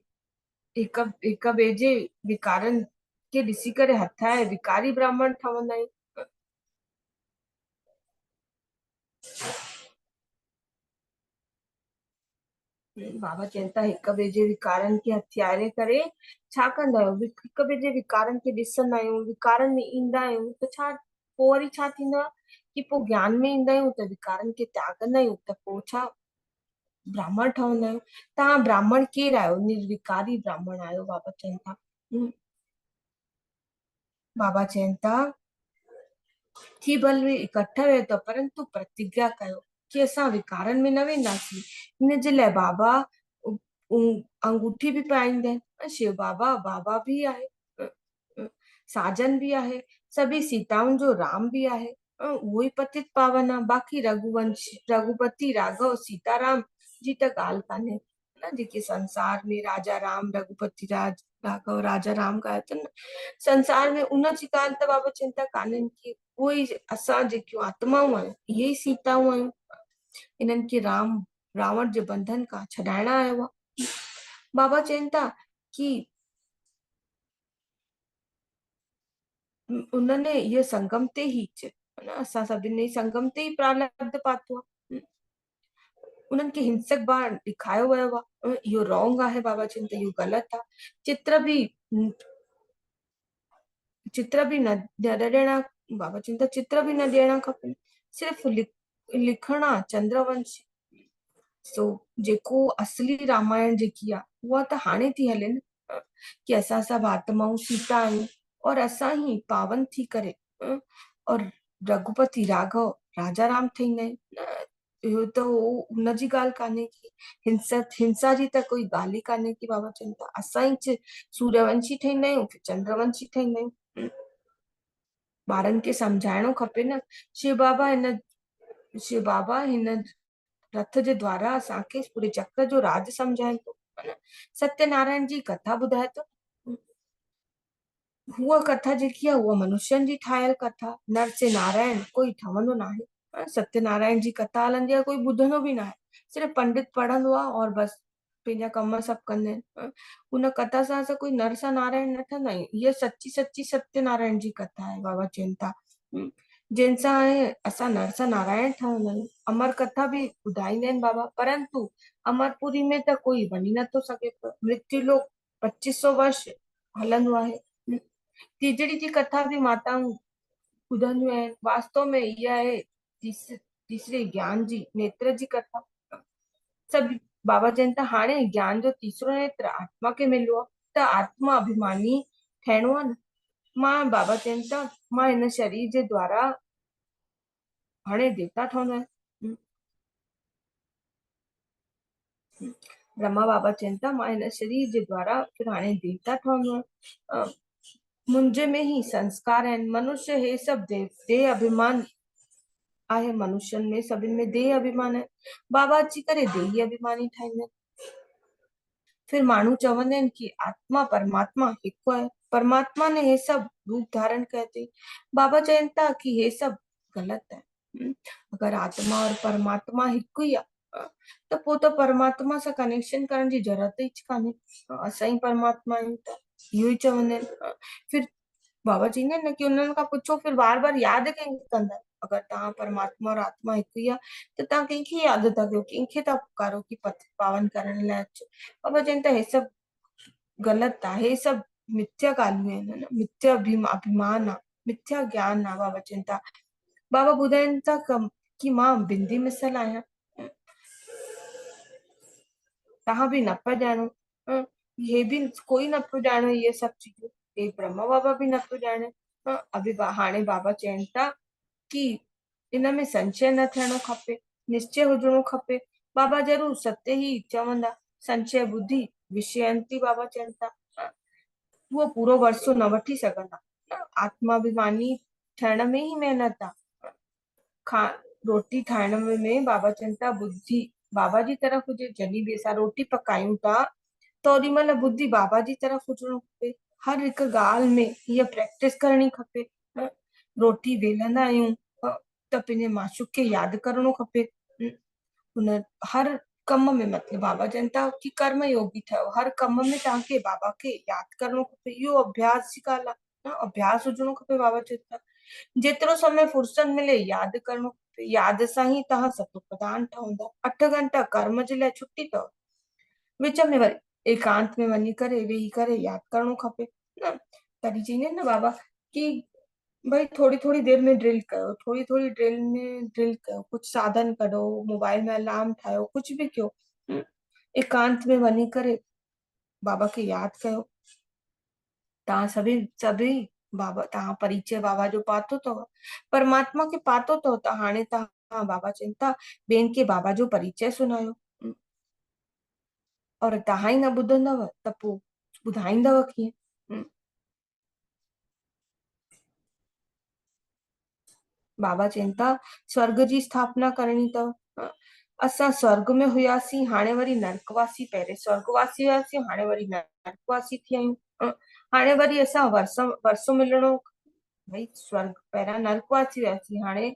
हिक ॿिए जे विकारनि खे ॾिसी करे हथाए विकारी ब्राह्मण ठहंदा आहियूं। बाबा चवनि था हिक ॿिए जे विकारनि खे हथियारे करे छा कंदा आहियूं? हिक ॿिए जे विकारनि खे ॾिसंदा आहियूं, विकारनि में ईंदा आहियूं त छा पोइ वरी छा थींदो आहे कि पोइ ज्ञान में ईंदा आहियूं त विकारनि खे त्यागंदा आहियूं त पोइ छा ब्राह्मण ठहंदा आहियूं। तव्हां ब्राह्मण केरु आहियो? निर्विकारी ब्राह्मण आहियो, बाबा चवनि था। बाबा चवनि था थी भल में इकट्ठा रहे तो परंतु प्रतिज्ञा कयो कि असां विकारनि में न वेंदासीं। हिन जे लाइ बाबा अंगूठी बि पाईंदा आहिनि। शिव बाबा बाबा भी आहे, साजन भी आहे, सभी सीताउनि जो राम भी आहे, उहो ई पतित पावन आहे। बाक़ी रघुपति राघव सीताराम जी त ॻाल्हि कान्हे, न। जेके संसार में राजा राम रघुपति राघव राजा राम ॻाल्हि अथनि, संसार में उनजी ॻाल्हि त बाबा चवनि था कान्हनि की उहे ई असां जेकियूं आत्माऊं आहियूं इहे ई सीताऊं आहियूं। इन्हनि खे रावण जे बंधन खां छॾाइण आयो आहे। बाबा चवनि था कि उन्हनि इहे संगम ते ई असां सभिनी संगम ते ई प्रारब्ध पातो आहे। उन्हनि खे हिंसक बाण ॾेखारियो वियो आहे, इहो रॉन्ग आहे। बाबा चवनि था इहो ग़लति आहे। चित्र बि न ॾियणा, बाबा चवनि था चित्र बि न ॾियणा खपनि, सिर्फ़ लिखणा चंद्रवंश। सो जेको असली रामायण जेकी आहे उहा त हाणे थी हले न, कि असां सभु आत्माऊं सीता आहियूं और असां ही पावन थी करे और रघुपति राघव राजा राम ठहींदा आहियूं। इहो त हुनजी ॻाल्हि कान्हे की हिंसा जी त कोई ॻाल्हि ई कान्हे की बाबा चवनि था असां ई सूर्यवंशी ठहींदा आहियूं कि चंद्रवंशी ठहींदा आहियूं। ॿारनि खे सम्झाइणो खपे न। शिव बाबा हिन रथ जे द्वारा असांखे पूरे चक्र जो राज सम्झाइनि थो। सत्यनारायण जी कथा ॿुधाए थो। उहा कथा जेकी आहे उहा मनुष्यनि जी ठाहियल कथा, नर से नारायण कोई ठहंदो न आहे। सत्यनारायण जी कथा हलंदी आहे, कोई ॿुधंदो बि न आहे, सिर्फ़ु पंडित पढ़ंदो आहे और बसि पंहिंजा कम सभु कंदा आहिनि। उन कथा सां असां कोई नर सां नारायण न ठहंदा आहियूं। हीअ सची सची सत्यनारायण जी कथा आहे। बाबा चवनि था जंहिंसां असां नर सां नारायण ठहंदा आहियूं। अमर कथा बि ॿुधाईंदा आहिनि बाबा, परंतु अमरपुरी में त कोई वञी नथो सघे पियो। मृत्यु लोक 2500 वर्ष हलंदो आहे। तीजड़ी जी कथा बि माताऊं ॿुधंदियूं आहिनि। वास्तव में इहा आहे तीसरे ज्ञान जी नेत्र जी कथा। सब बाबा चवनि था हाणे ज्ञान जो तीसरो नेत्र आत्मा खे मिलियो आहे, त आत्मा अभिमानी ठहिणो आहे न। मां बाबा चवनि था मां हिन शरीर जे द्वारा हाणे देवता ठहंदो आहियां। ब्रह्मा बाबा चवनि था मां हिन शरीर जे द्वारा फिर हाणे देवता ठहंदो आहियां। मुंहिंजे में ही संस्कार आहिनि। मनुष्य हे सभु देह अभिमान आहे, मनुष्यनि में सभिनि में देह अभिमान आहे। बाबा अची करे देही अभिमानी ठाहींदा आहिनि। फिर माण्हू चवंदा आहिनि कि आत्मा परमात्मा हिकु आहे, परमात्मा ने हे सभु रूप धारण कया अथई। बाबा चवनि था कि हे सभु ग़लति आहे। अगर आत्मा और परमात्मा हिकु ई आहे त पोइ त परमात्मा सां कनेक्शन करण जी ज़रूरत ई कान्हे। असां ई परमात्मा आहियूं त इहो ई चवंदा आहिनि। फिर बाबा चवंदा आहिनि न कि उन्हनि खां पुछो फिर बार बार यादि कंहिंखे कंदा। अगर तव्हां परमात्मा और आत्मा हिकु ई आहे त तव्हां कंहिंखे यादि था कयो, कंहिंखे था पुकारो कि पथ पावन करण लाइ अचो। बाबा चवनि था हे सभु ग़लति आहे, हे सभु मिथ्या ॻाल्हियूं आहिनि, मिथ्या अभिमान आहे, मिथ्या ज्ञान आहे। बाबा चवनि था, बाबा ॿुधाइनि था कि मां बिंदी मिसल आहियां, तव्हां बि न पिया ॼाणो। हे बि कोई न पियो ॼाणे इहे सभु चीजूं, हे ब्रह्मा बाबा बि न पियो ॼाणे। हाणे बाबा चवनि था कि इन में संशय न थियणो खपे, निश्चय हुजणो खपे। बाबा जरूर सत्य ई चवंदा। संशय बुद्धि विषयंती बाबा चवनि था उहो पूरो वरसो न वठी सघंदा। आत्माभिमानी थियण में ही महिनत आहे। रोटी ठाहिण में बाबा चवनि था बुद्धि बाबा जी तरफ़ हुजे। जॾहिं बि असां रोटी पकायूं था त ओॾी महिल बुद्धि बाबा जी तरफ़ हुजणो खपे। हर हिकु ॻाल्हि में हीअ प्रैक्टिस करणी खपे। रोटी वेलंदा आहियूं त पंहिंजे माशूक खे यादि करणो खपे। हुन हर कम में मतिलबु बाबा चवनि था कि कर्म योगी ठहियो, हर कम में तव्हांखे बाबा खे यादि करणो खपे। इहो अभ्यास जी ॻाल्हि आहे, अभ्यास हुजणो खपे। बाबा चवनि था जेतिरो समय फुर्सत मिले यादि करणो खपे, यादि सां ई तव्हां सतो प्रधान ठहंदा। 8 घंटा कर्म जे लाइ छुटी अथव, विच में वरी एकांत में वञी करे वेही करे यादि करणो खपे न। तॾहिं चवंदा आहिनि न बाबा कि भाई थोड़ी थोड़ी देर में ड्रिल कयो, थोड़ी थोड़ी देर में ड्रिल कयो, कुछ साधन कढो, मोबाइल में अलार्म ठाहियो, कुछ भी कयो, एकांत में वञी करे बाबा खे यादि कयो। तव्हां सभी बाबा तव्हां परिचय बाबा जो पातो अथव, परमात्मा खे पातो अथव, त हाणे तव्हां बाबा चवनि था ॿियनि खे बाबा जो परिचय सुनायो। और तव्हां ई न ॿुधंदव त पोइ ॿुधाईंदव कीअं। बाबा चवनि था स्वर्ग जी स्थापना करणी अथव। असां स्वर्ग में हुआसीं, हाणे वरी नरकवासी, पहिरें स्वर्गवासी हुआसीं, हाणे वरी नरकवासी थी आहियूं। हाणे वरी असां वरसो मिलणो, भई स्वर्ग पहिरां नरकवासी हुआसीं, हाणे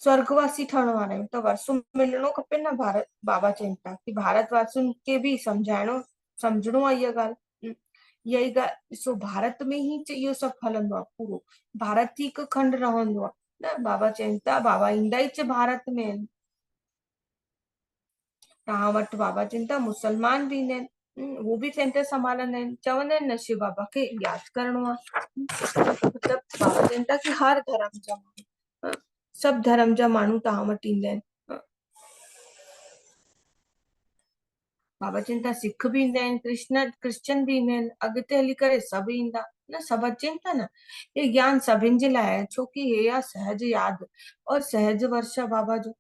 स्वर्गवासी ठहण वारा आहियूं, त वरसो मिलणो खपे न। भारत बाबा चवनि था कि भारतवासियुनि खे बि सम्झणो आहे इहा ॻाल्हि। इहा ई ॻाल्हि ॾिसो, भारत में ई इहो सभु हलंदो आहे पूरो। भारत ही हिकु खंड रहंदो आहे न। बाबा चवनि था बाबा ईंदा ई भारत में आहिनि। तव्हां वटि बाबा चवनि था मुस्लमान बि ईंदा आहिनि, उहो बि सेंटर संभालंदा आहिनि। चवंदा आहिनि न शिव बाबा खे यादि करणो आहे। मतिलबु बाबा चवनि था कि हर धर्म जा माण्हू, सभु धर्म जा माण्हू तव्हां वटि ईंदा आहिनि। बाबा चवनि था सिख बि ईंदा आहिनि, क्रिश्चन बि ईंदा आहिनि, अॻिते हली करे सभु ईंदा न। सभु अचनि था न। हे ज्ञान सभिनि जे लाइ आहे, छोकी हे आहे सहज यादि और सहज वर्षा बाबा जो।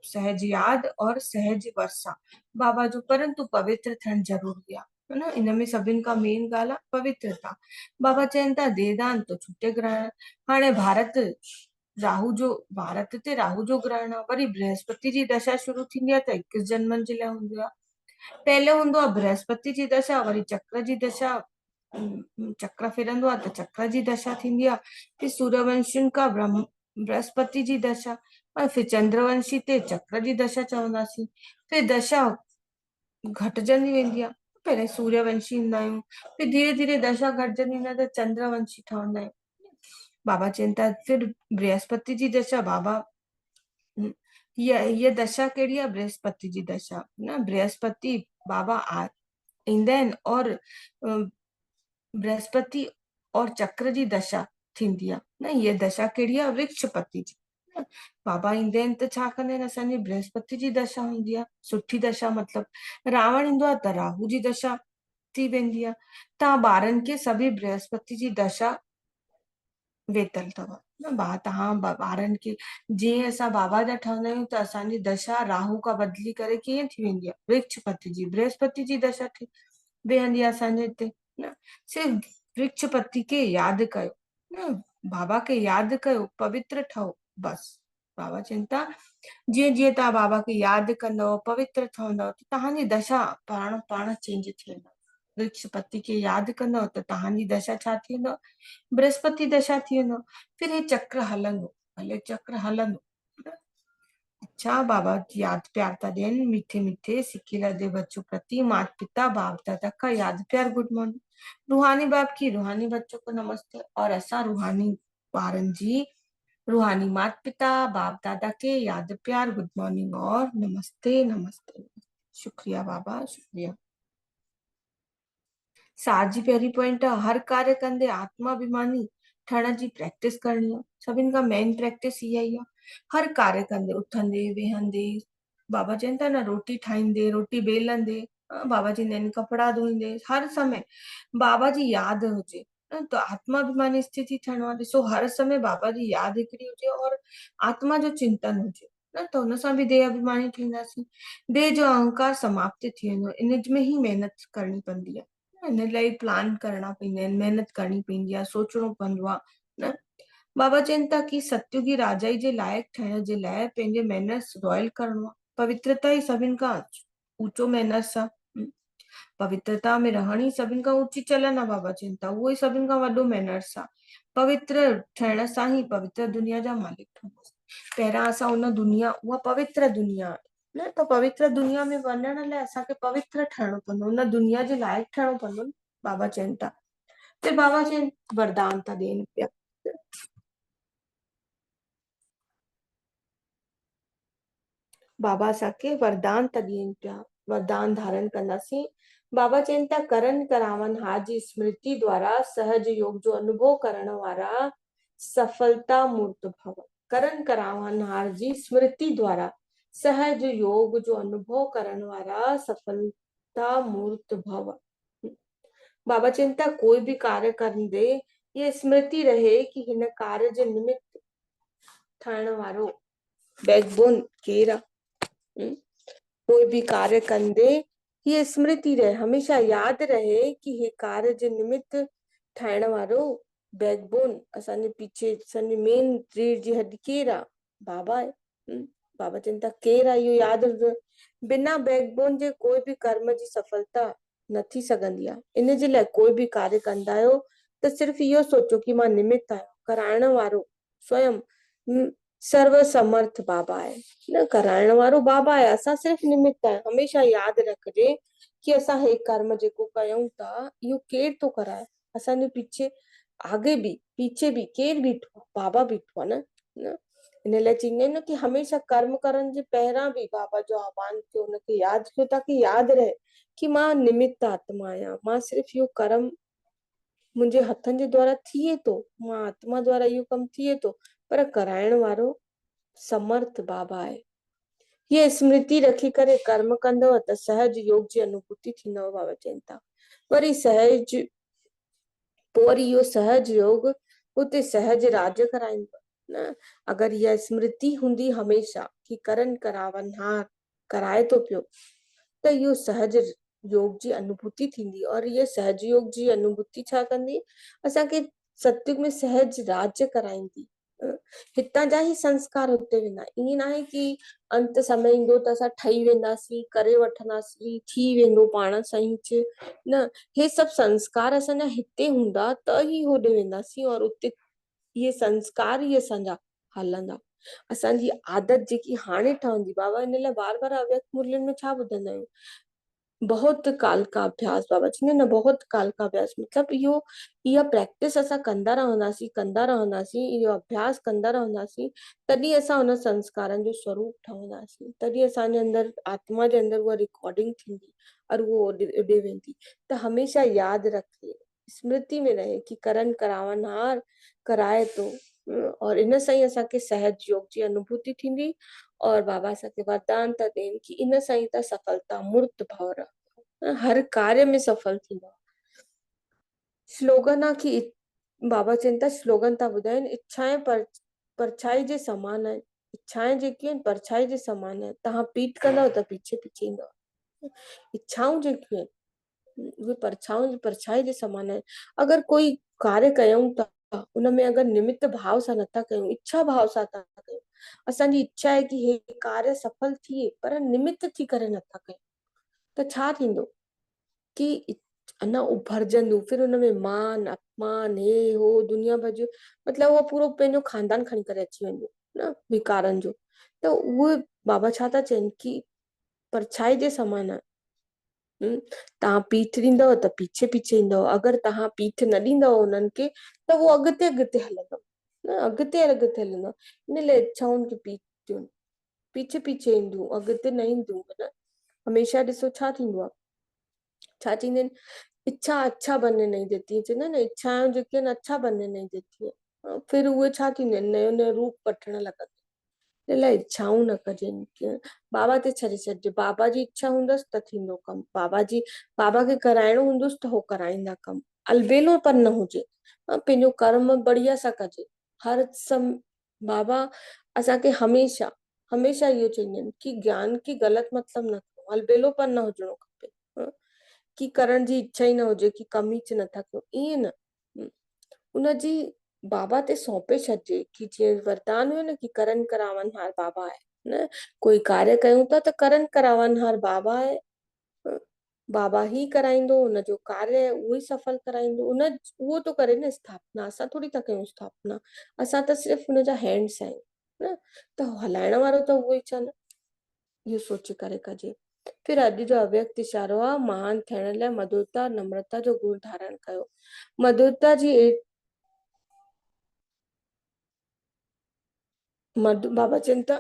सहज यादि और सहज वर्षा बाबा जो, परंतु पवित्र थियणु ज़रूरी आहे न। इन में सभिनि खां मेन ॻाल्हि आहे पवित्रता। बाबा चवनि था देदान तो छुटे ग्रहण। हाणे भारत ते राहु जो ग्रहण आहे, वरी बृहस्पति जी दशा शुरू थींदी आहे त 21 जन्मनि जे लाइ हूंदो आहे। पहले हूंदो आहे बृहस्पति जी दशा, वरी चक्र जी दशा, चक्र फिरंदो आहे त चक्र जी दशा थींदी आहे। फिर सूर्यवंशियुनि खां बृहस्पति जी दशा, और फिर चंद्रवंशी ते चक्र जी दशा चवंदासीं। फिर दशा घटिजंदी वेंदी आहे। पहिरें सूर्यवंशी ईंदा आहियूं, फिर धीरे धीरे दशा घटिजंदी वेंदी आहे त चंद्रवंशी ठहंदा आहियूं। बाबा चवनि था फिर बृहस्पति जी दशा बाबा, ये दशा कहिड़ी आहे, बृहस्पति जी दशा न। बृहस्पति बाबा ईंदा आहिनि और बृहस्पति और चक्र जी दशा थींदी आहे न। ये दशा कहिड़ी आहे, वृक्षपति जी। बाबा ईंदा आहिनि त छा कंदा आहिनि, असांजी बृहस्पति जी दशा हूंदी आहे, सुठी दशा मतिलबु रावण ईंदो आहे त राहु जी दशा थी वेंदी आहे। तव्हां ॿारनि खे सभी बृहस्पति जी दशा वेतल अथव न तव्हां ॿारनि खे जीअं असां बाबा जा ठहंदा आहियूं त असांजी दशा राहु खां बदिली करे कीअं थी वेंदी आहे, वृक्षपति जी बृहस्पति जी दशा थी वेहंदी आहे असांजे हिते न। सिर्फ वृक्षपति खे यादि कयो न, बाबा खे यादि कयो, पवित्र ठहो बस। बाबा चवनि था जीअं जीअं तव्हां बाबा खे यादि कंदव, पवित्र ठहंदव त तव्हांजी दशा पाण पाण चेंज थी वेंदव। वृक्षपति खे यादि कंदव त तव्हांजी दशा छा थी वेंदव, बृहस्पति दशा थी वेंदव। फिर हे चक्र हलंदो, भले चक्र हलंदो। अच्छा बाबा याद प्यार था ॾियनि, मीठे मीठे सिकी लदे बच्चों प्रति माता पिता बाप दादा का याद प्यार गुड मॉर्निंग। रूहानी बाप की रूहानी बच्चों को नमस्ते, और असां रूहानी ॿारनि जी रूहानी माता पिता बाप दादा के याद प्यार गुड मॉर्निंग और नमस्ते नमस्ते। शुक्रिया बाबा, शुक्रिया। सार जी पहिरीं पॉइंट आहे, हर कार्य कंदे आत्माभिमानी ठहण जी प्रैक्टिस करणी आहे। सभिनि खां मेन प्रैक्टिस इहा ई आहे। हर कार्य कंदे, उथंदे वेहंदे, बाबा चवनि था न रोटी ठाहींदे, रोटी बेलंदे, बाबा चवंदा आहिनि कपिड़ा धोईंदे, हर समय बाबा जी यादि हुजे त आत्माभिमानी स्थिति ठहणो आहे। ॾिसो हर समय बाबा जी यादि हिकिड़ी हुजे और आत्मा जो चिंतन हुजे न, त हुन सां बि देह अभिमानी थींदासीं। देह जो अहंकार समाप्त थी वेंदो, इन में ही महिनत करणी पवंदी आहे। हिन लाइ प्लान करणा पवंदा आहिनि, महिनत करणी पवंदी आहे, सोचणो पवंदो आहे न। बाबा चवनि था की सतयुगी राजाई जे लाइक़ु ठहिण जे लाइ पंहिंजे मैनर्स रॉयल करणो आहे। पवित्रता ई सभिनि खां ऊचो मैनर्स आहे। पवित्रता में रहण ई सभिनि खां ऊची चलन आहे। बाबा चवनि था उहो ई सभिनि खां वॾो मैनर्स आहे। पवित्र ठहिण सां ई पवित्र दुनिया जा मालिक ठहंदासीं। पहिरियां असां उन दुनिया, उहा पवित्र दुनिया आहे न, त पवित्र दुनिया में वञण लाइ असांखे पवित्र ठहिणो पवंदो, उन दुनिया जे लाइक़ु ठहिणो पवंदो न। बाबा चवनि था, फिर बाबा चवनि वरदान था ॾियनि पिया। बाबा असांखे वरदान था ॾियनि पिया, वरदान धारण कंदासीं। बाबा चवनि था करन करावन हार जी स्मृति द्वारा सहज योग जो अनुभव करण वारा सफलता मूर्त भव। करन करावन हार जी स्मृति द्वारा सहज योग जो अनुभव करण वारा सफलता मूर्त भव। बाबा चवनि था कोई भी कार्य कंदे ये स्मृति रहे कि हिन कार्य जे निमित्त ठहण वारो बैकबोन केरु आहे। कोई भी कार्य कंदे ये स्मृति रहे, हमेशा यादि रहे कि हे कार्य जे निमित्त ठाहिण वारो बैकबोन, असांजे पीछे असांजी मेन रीढ़ जी हड्डी केरु आहे, बाबा आहे। बाबा चवनि था केरु आहे इहो यादि रखो। बिना बैकबोन जे कोई भी कर्म जी सफलता न थी सघंदी आहे। इन जे लाइ कोई भी कार्य कंदा आहियो त सिर्फ़ु इहो सोचो कि मां निमित्त आहियां, कराइण वारो स्वयं सर्व समर्थ बाबा आहे न, कराइण वारो बाबा आहे, असां सिर्फ़ु निमित्त आहियूं। हमेशह यादि रखिजे कि असां हे कर्म जेको कयूं था इहो केरु थो कराए, असांजे पीछे आगे भी पीछे भी केरु बीठो आहे, बाबा बीठो आहे न। इन लाइ चवंदा आहिनि कि हमेशह कर्म करण जे पहिरां भी बाबा जो आह्वान कयो, उनखे यादि कयो ताकि यादि रहे कि मां निमित्त आत्मा आहियां, मां सिर्फ़ु इहो कर्म मुंहिंजे हथनि जे द्वारा थिए थो, मां आत्मा द्वारा इहो कमु थिए थो, पर कराइण वारो समर्थ बाबा आहे। ये स्मृति रखी करे कर्म कंदव त सहज योग जी अनुभूति थींदव। बाबा चवनि था वरी सहज, पोइ वरी इहो सहज योग उते सहज राज्य कराईंदो न। अगरि इहा स्मृति हूंदी हमेशा कि करन करावन हार कराए थो पियो त इहो सहज योग जी अनुभूति थींदी, और ये सहज योग जी अनुभूति छा कंदी, असांखे सत्युग में सहज राज्य कराईंदी। हितां जा ही संस्कार हुते वेंदा। ईअं न आहे कि अंत समय ईंदो त असां ठही वेंदासीं, करे वठंदासीं, थी वेंदो पाण सां ई न। हे सभु संस्कार असांजा हिते हूंदा त ही होॾे वेंदासीं, और उते इहे संस्कार ई असांजा हलंदा। असांजी आदत जेकी हाणे ठहंदी, बाबा इन लाइ बार बार अव्यक्त मुरलियुनि में छा ॿुधंदा आहियूं, बहुत काल का अभ्यास। बाबा चवंदा आहिनि न बहुत काल का अभ्यास, मतिलबु इहा प्रैक्टिस असां कंदा रहंदासीं, इहो अभ्यास कंदा रहंदासीं, तॾहिं असां हुन संस्कारनि जो स्वरूप ठहंदासीं, तॾहिं असांजे अंदरि आत्मा जे अंदरि उहा रिकॉर्डिंग थींदी और उहो उॾे वेंदी। त हमेशह यादि रखे, स्मृति में रहे कि करन करावन हार कराए थो और इन सां ई असांखे सहज योग जी अनुभूति थींदी और बाबा असांखे वरदान था ॾियनि कि इन सां ई त सफलता मूर्त भव रहंदो, हर कार्य में सफल थींदो। स्लोगन आहे कि बाबा चवनि था, स्लोगन था ॿुधाइनि, इच्छाएं परछाई जे समान आहिनि। इच्छाएं जेकी आहिनि परछाई जे समान आहिनि। तव्हां पीठ कंदव त पीछे पीछे ईंदव। इच्छाऊं जेकियूं आहिनि उहे परछाई जे समान आहिनि। अगरि कोई कार्य कयूं था उनमें अगरि निमित भाव सां नथा कयूं, इच्छा भाव सां था कयूं, असांजी इच्छा आहे कि हे कार्य सफल थिए पर निमित थी करे नथा कयूं, त छा थींदो कि अञा उभरजंदो, फिर उनमें मान अपमान हे हो दुनिया भर जो मतलब उहो पूरो पंहिंजो खानदान खणी करे अची वेंदो न विकारनि जो। त उहे बाबा छा था चवनि कि परछाई जे समान आहे। तव्हां पीठ ॾींदव त पीछे पीछे ईंदव, अगरि तव्हां पीठ न ॾींदव उन्हनि खे त उहो अॻिते अॻिते हलंदव, अॻिते अॻिते हलंदव। इन लाइ इच्छाउनि खे पीछे पीछे ईंदियूं, अॻिते न ईंदियूं। हमेशह ॾिसो छा थींदो आहे, छा चईंदा आहिनि, इच्छा अच्छा बनने नहीं देती, चवंदा आहिनि इच्छाएं जेके आहिनि अच्छा बनने नहीं देती, फिर उहे छा थींदियूं आहिनि, नयो नयो रूप वठण लॻंदियूं। इन लाइ इच्छाऊं न कजनि, बाबा ते छॾे छॾिजे। बाबा जी इच्छा हूंदसि त थींदो कमु, बाबा खे कराइणो हूंदुसि त हो कराईंदा कमु। अलबेलोपन न हुजे, पंहिंजो कर्म बढ़िया सां कजे। हर बाबा असांखे हमेशह हमेशह इहो चवंदा आहिनि कि ज्ञान खे ग़लति मतिलबु न करो, अलबेलोपन न हुजणो खपे, कि करण जी इच्छा ई न हुजे कि कम ई नथा कयूं, ईअं न। उनजी बाबा ते सौंपे छॾिजे कि जीअं वरदान हुयो न कि करण करावनहार बाबा आहे न, कोई कार्य कयूं था त करण करावनहार बाबा आहे, बाबा ही कराईंदो, उनजो कार्य आहे उहो ई सफल कराईंदो। उहो तो करे न स्थापना, असां थोड़ी था कयूं स्थापना, असां त सिर्फ़ु उनजा हैंड्स आहियूं न, त हलाइण वारो त उहो ई छा न, इहो सोचे करे कजे। फिर अॼु जो अव्यक्त इशारो आहे, महान थियण लाइ मधुरता नम्रता जो गुण धारण कयो। मधुरता जी बाबा चवनि था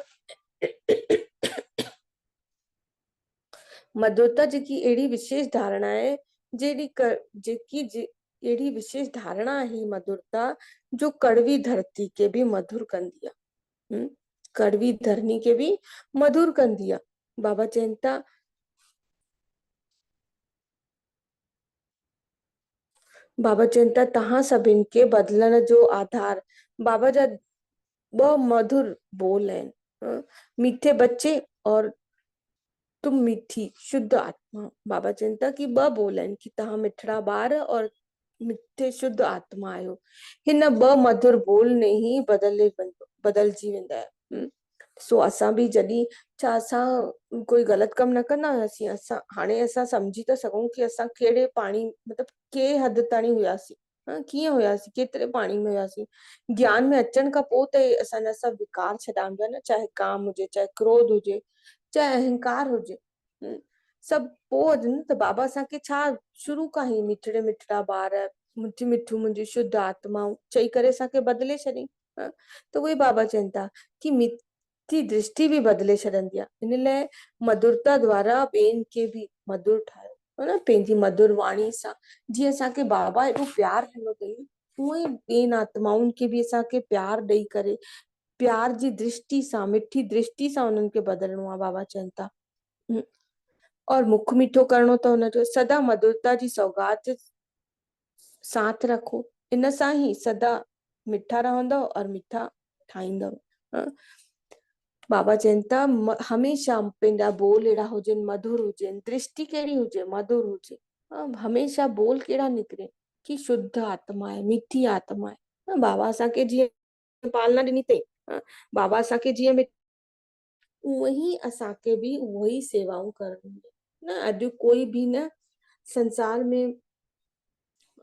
मधुरता जेकी अहिड़ी विशेष धारणा आहे अहिड़ी विशेष धारणा आहे मधुरता जो कड़वी धरती के भी मधुर कंदी आहे, कड़वी धरनी के भी मधुर कंदी आहे। बाबा चवनि था तव्हां सभिनि खे बदिलण जो आधार बाबा जा ॿ मधुर बोल आहिनि, मीठे बच्चे और तुम मीठी शुद्ध आत्मा। बाबा चवनि था कि ॿ बोल आहिनि कि तव्हां मिठड़ा ॿार और मिठे शुद्ध आत्मा आहियो। हिन ॿ मधुर बोल ने ही बदलजी वेंदा आहिनि। सो असां बि जॾहिं छा असां कोई ग़लति कमु न कंदा हुआसीं, हाणे असां सम्झी था सघूं कि असां कहिड़े पाणी मतिलबु के हद ताणी हुआसीं, कीअं हुआसीं, केतिरे पाणी में हुआसीं। ज्ञान में अचण खां पोइ त असांजा सभु विकार छॾामिजा न, चाहे काम हुजे, चाहे क्रोध हुजे, चाहे अहंकार हुजे, सभु पोइ अचनि त बाबा असांखे छा शुरू खां ई मिठड़ा ॿार, मिठी मिठियूं मुंहिंजी शुद्ध आत्माऊं चई करे असांखे बदिले छॾी। त उहे बाबा चवनि था कि मिठी दृष्टि बि बदिले छॾंदी आहे। इन लाइ मधुरता द्वारा ॿियनि खे बि मधुर ठाहियो, न पंहिंजी मधुर वाणी सां। जीअं असांखे बाबा एॾो प्यार ॾिनो अथई, उहे ॿियनि आत्माउनि खे बि असांखे प्यार ॾेई करे प्यार जी दृष्टि सां, मिठी दृष्टि सां उन्हनि खे बदिलणो आहे। बाबा चवनि था और मुख मीठो करणो त हुनजो सदा मधुरता जी सौगात साथ रखो, इन सां ही सदा मिठा रहंदव और मिठा ठाहींदव। बाबा चवनि था हमेशह पंहिंजा बोल अहिड़ा हुजनि, मधुर हुजनि, दृष्टि कहिड़ी हुजे, मधुर हुजे। हमेशह बोल कहिड़ा निकिरे कि शुद्ध आत्मा आहे, मिठी आत्मा आहे। बाबा असांखे जीअं पालना ॾिनी अथई, बाबा असांखे जीअं उहो ई असांखे बि उहो ई सेवाऊं करणी न। अॼु कोई बि न संसार में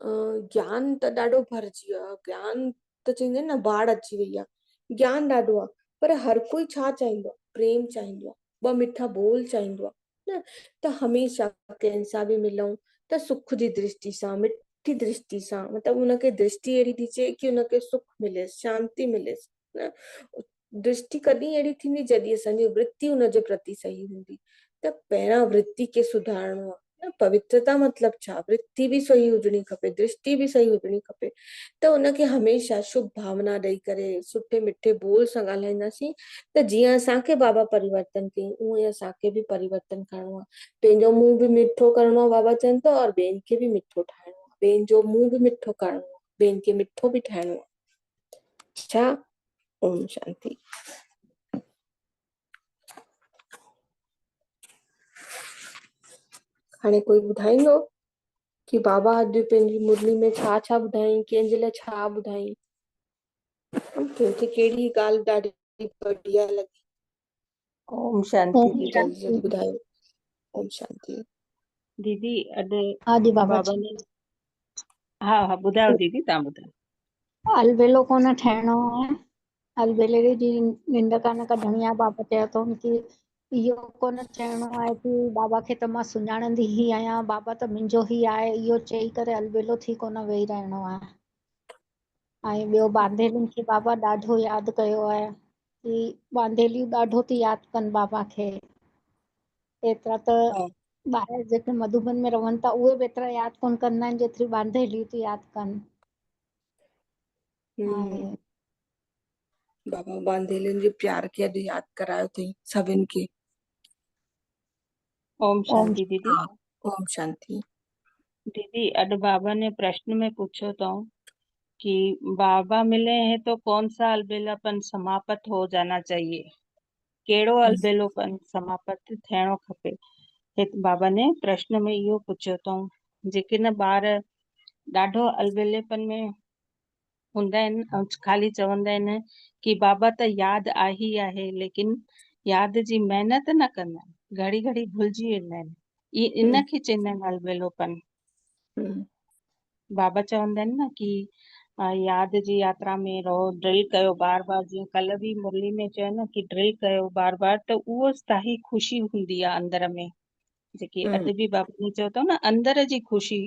ज्ञान त ॾाढो भरिजी वियो आहे, ज्ञान त चवंदा आहिनि न बाढ़ अची वई आहे, ज्ञान ॾाढो आहे, पर हर कोई छा चाहींदो आहे, प्रेम चाहींदो आहे, ॿ मिठा बोल चाहींदो आहे न। त हमेशह कंहिं सां बि मिलूं त सुख जी दृष्टि सां, मिठी दृष्टि सां, मतिलबु हुनखे दृष्टि अहिड़ी ॾिजे कि हुनखे सुख मिलेसि, शांती मिलेसि न। दृष्टि कॾहिं अहिड़ी थींदी जॾहिं असांजी वृत्ति हुनजे प्रति सही हूंदी। त पहिरां वृत्ति खे सुधारणो आहे, न पवित्रता मतलब छा, वृत्ति भी सही हुजणी खपे, दृष्टि भी सही हुजणी खपे। त उनखे हमेशा शुभ भावना ॾेई करे सुठे मिठे बोल सां ॻाल्हाईंदासीं त जीअं असांखे बाबा परिवर्तन कयईं उहे असांखे बि परिवर्तन करणो आहे। पंहिंजो मुंहुं बि मिठो करणो आहे बाबा चवनि था, और ॿियनि खे बि मिठो ठाहिणो आहे। ॿियनि जो मुंहुं बि मिठो करणो आहे, ॿियनि खे मिठो बि ठाहिणो आहे। छा? ओम शांति। हाणे कोई ॿुधाईंदो कि बाबा अॼु पंहिंजी मुरली में छा छा ॿुधायईं, कंहिंजे लाइ छा ॿुधायईं, कंहिंखे कहिड़ी ॻाल्हि ॾाढी बढ़िया लॻी। ओम शांति ओम दीदी। शांति। ॿुधायो। ओम शांति। दीदी अॼु हाँ जी बाबा बाबा जी। ने हा हा ॿुधायो दीदी, तव्हां ॿुधायो। अलबेलो कोन ठाहिणो आहे, अलबेले जी निंड कान कढणी आहे। बाबा चयो अथऊं कि इहो कोन चइणो आहे कि बाबा खे त मां सुञाणंदी ई आहियां, बाबा त मुंहिंजो ई आहे, इहो चई करे अलबेलो थी कोन वेही रहणो आहे। ऐं ॿियो बांधेलियुनि खे बाबा ॾाढो यादि कयो आहे कि बांधेलियूं ॾाढो थी यादि कनि बाबा खे। एतिरा त हा। ॿाहिरि जेके मधुबन में रहनि था उहे बि एतिरा यादि कोन कंदा आहिनि जेतिरी बांधेलियूं थी यादि कनि। ऐं बाबा बांधेलियुनि जे प्यार खे अॼु यादि करायो अथई सभिनि खे। ओम ओम शांति दीदी। हाँ, ओम शांति। दीदी अॼु बाबा ने प्रश्न में पूछो अथऊं कि बाबा मिले हैं तो कौन सा अलबेलापन समाप्त हो जाना चाहिए, कहिड़ो अलबेलोपन समाप्त थियणो खपे। हिते बाबा ने प्रश्न में इहो पुछियो अथऊं। जेके न ॿार ॾाढो अलबेलेपन में हूंदा आहिनि ऐं ख़ाली चवंदा आहिनि कि बाबा त यादि आहे ई आहे, लेकिन यादि जी महिनत न कंदा आहिनि, घड़ी घड़ी भुलिजी वेंदा आहिनि, इनखे चवंदा आहिनि अलबेलोपन। बाबा चवंदा आहिनि न कि यादि जी यात्रा में रहो, ड्रिल कयो बार बार। जीअं कल्ह बि मुरली में चयो न कि ड्रिल कयो बार बार, त उहो स्थाई ख़ुशी हूंदी आहे अंदर में। जेकी अॼु बि बाबा ने चयो अथऊं न, अंदर जी ख़ुशी।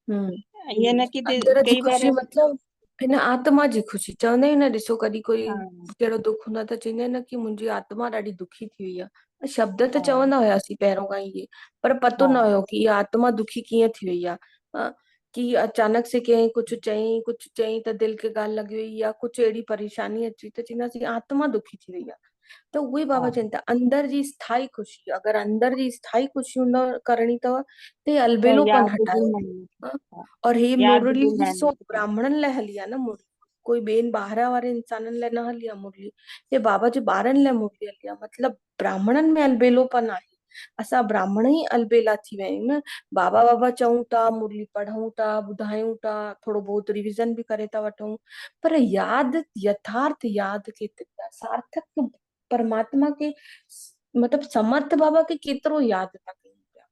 ईअं न कि अंदर जी कई बार ख़ुशी मतलब हिन आत्मा जी ख़ुशी चवंदा आहियूं न। ॾिसो कॾहिं कोई हा कहिड़ो दुख हूंदो आहे त चवंदा आहिनि न कि मुंहिंजी आत्मा ॾाढी दुखी थी वई आहे। शब्द त हा चवंदा हुयासीं पहिरियों खां ई, पर पतो हा न हुयो कि इहा आत्मा दुखी कीअं थी वई आहे। कि अचानक से कंहिं कुछ चयईं त दिल खे ॻाल्हि लॻी वई, या कुछ अहिड़ी परेशानी अची त चवंदासीं आत्मा दुखी थी वई आहे। त उहे हा बाबा चवनि था अंदर जी स्थाई ख़ुशी, अगरि अंदर जी स्थाई ख़ुशी हूंदव करणी अथव त हे त अलबेलोपन यादि बि हटायो। न, हा, और हे यादि मुरली बि ॾिसो न। ब्राह्मणनि लाइ हली आहे न मुरली, कोई ॿियनि ॿाहिरि वारे इंसाननि लाइ न हली आहे मुरली। हे बाबा जे ॿारनि लाइ मुरली हली आहे, मतलब ब्राह्मणनि में अलबेलोपन आहे। असां ब्राह्मण ई अलबेला थी विया आहियूं न। बाबा बाबा चऊं था, मुरली पढ़ूं था, ॿुधायूं था, थोरो बहुत रिविज़न बि करे था वठूं, पर यादि यथार्थ यादि केतिरी आहे, सार्थक परमात्मा खे मतलब समर्थ बाबा खे केतिरो यादि था कयूं पिया,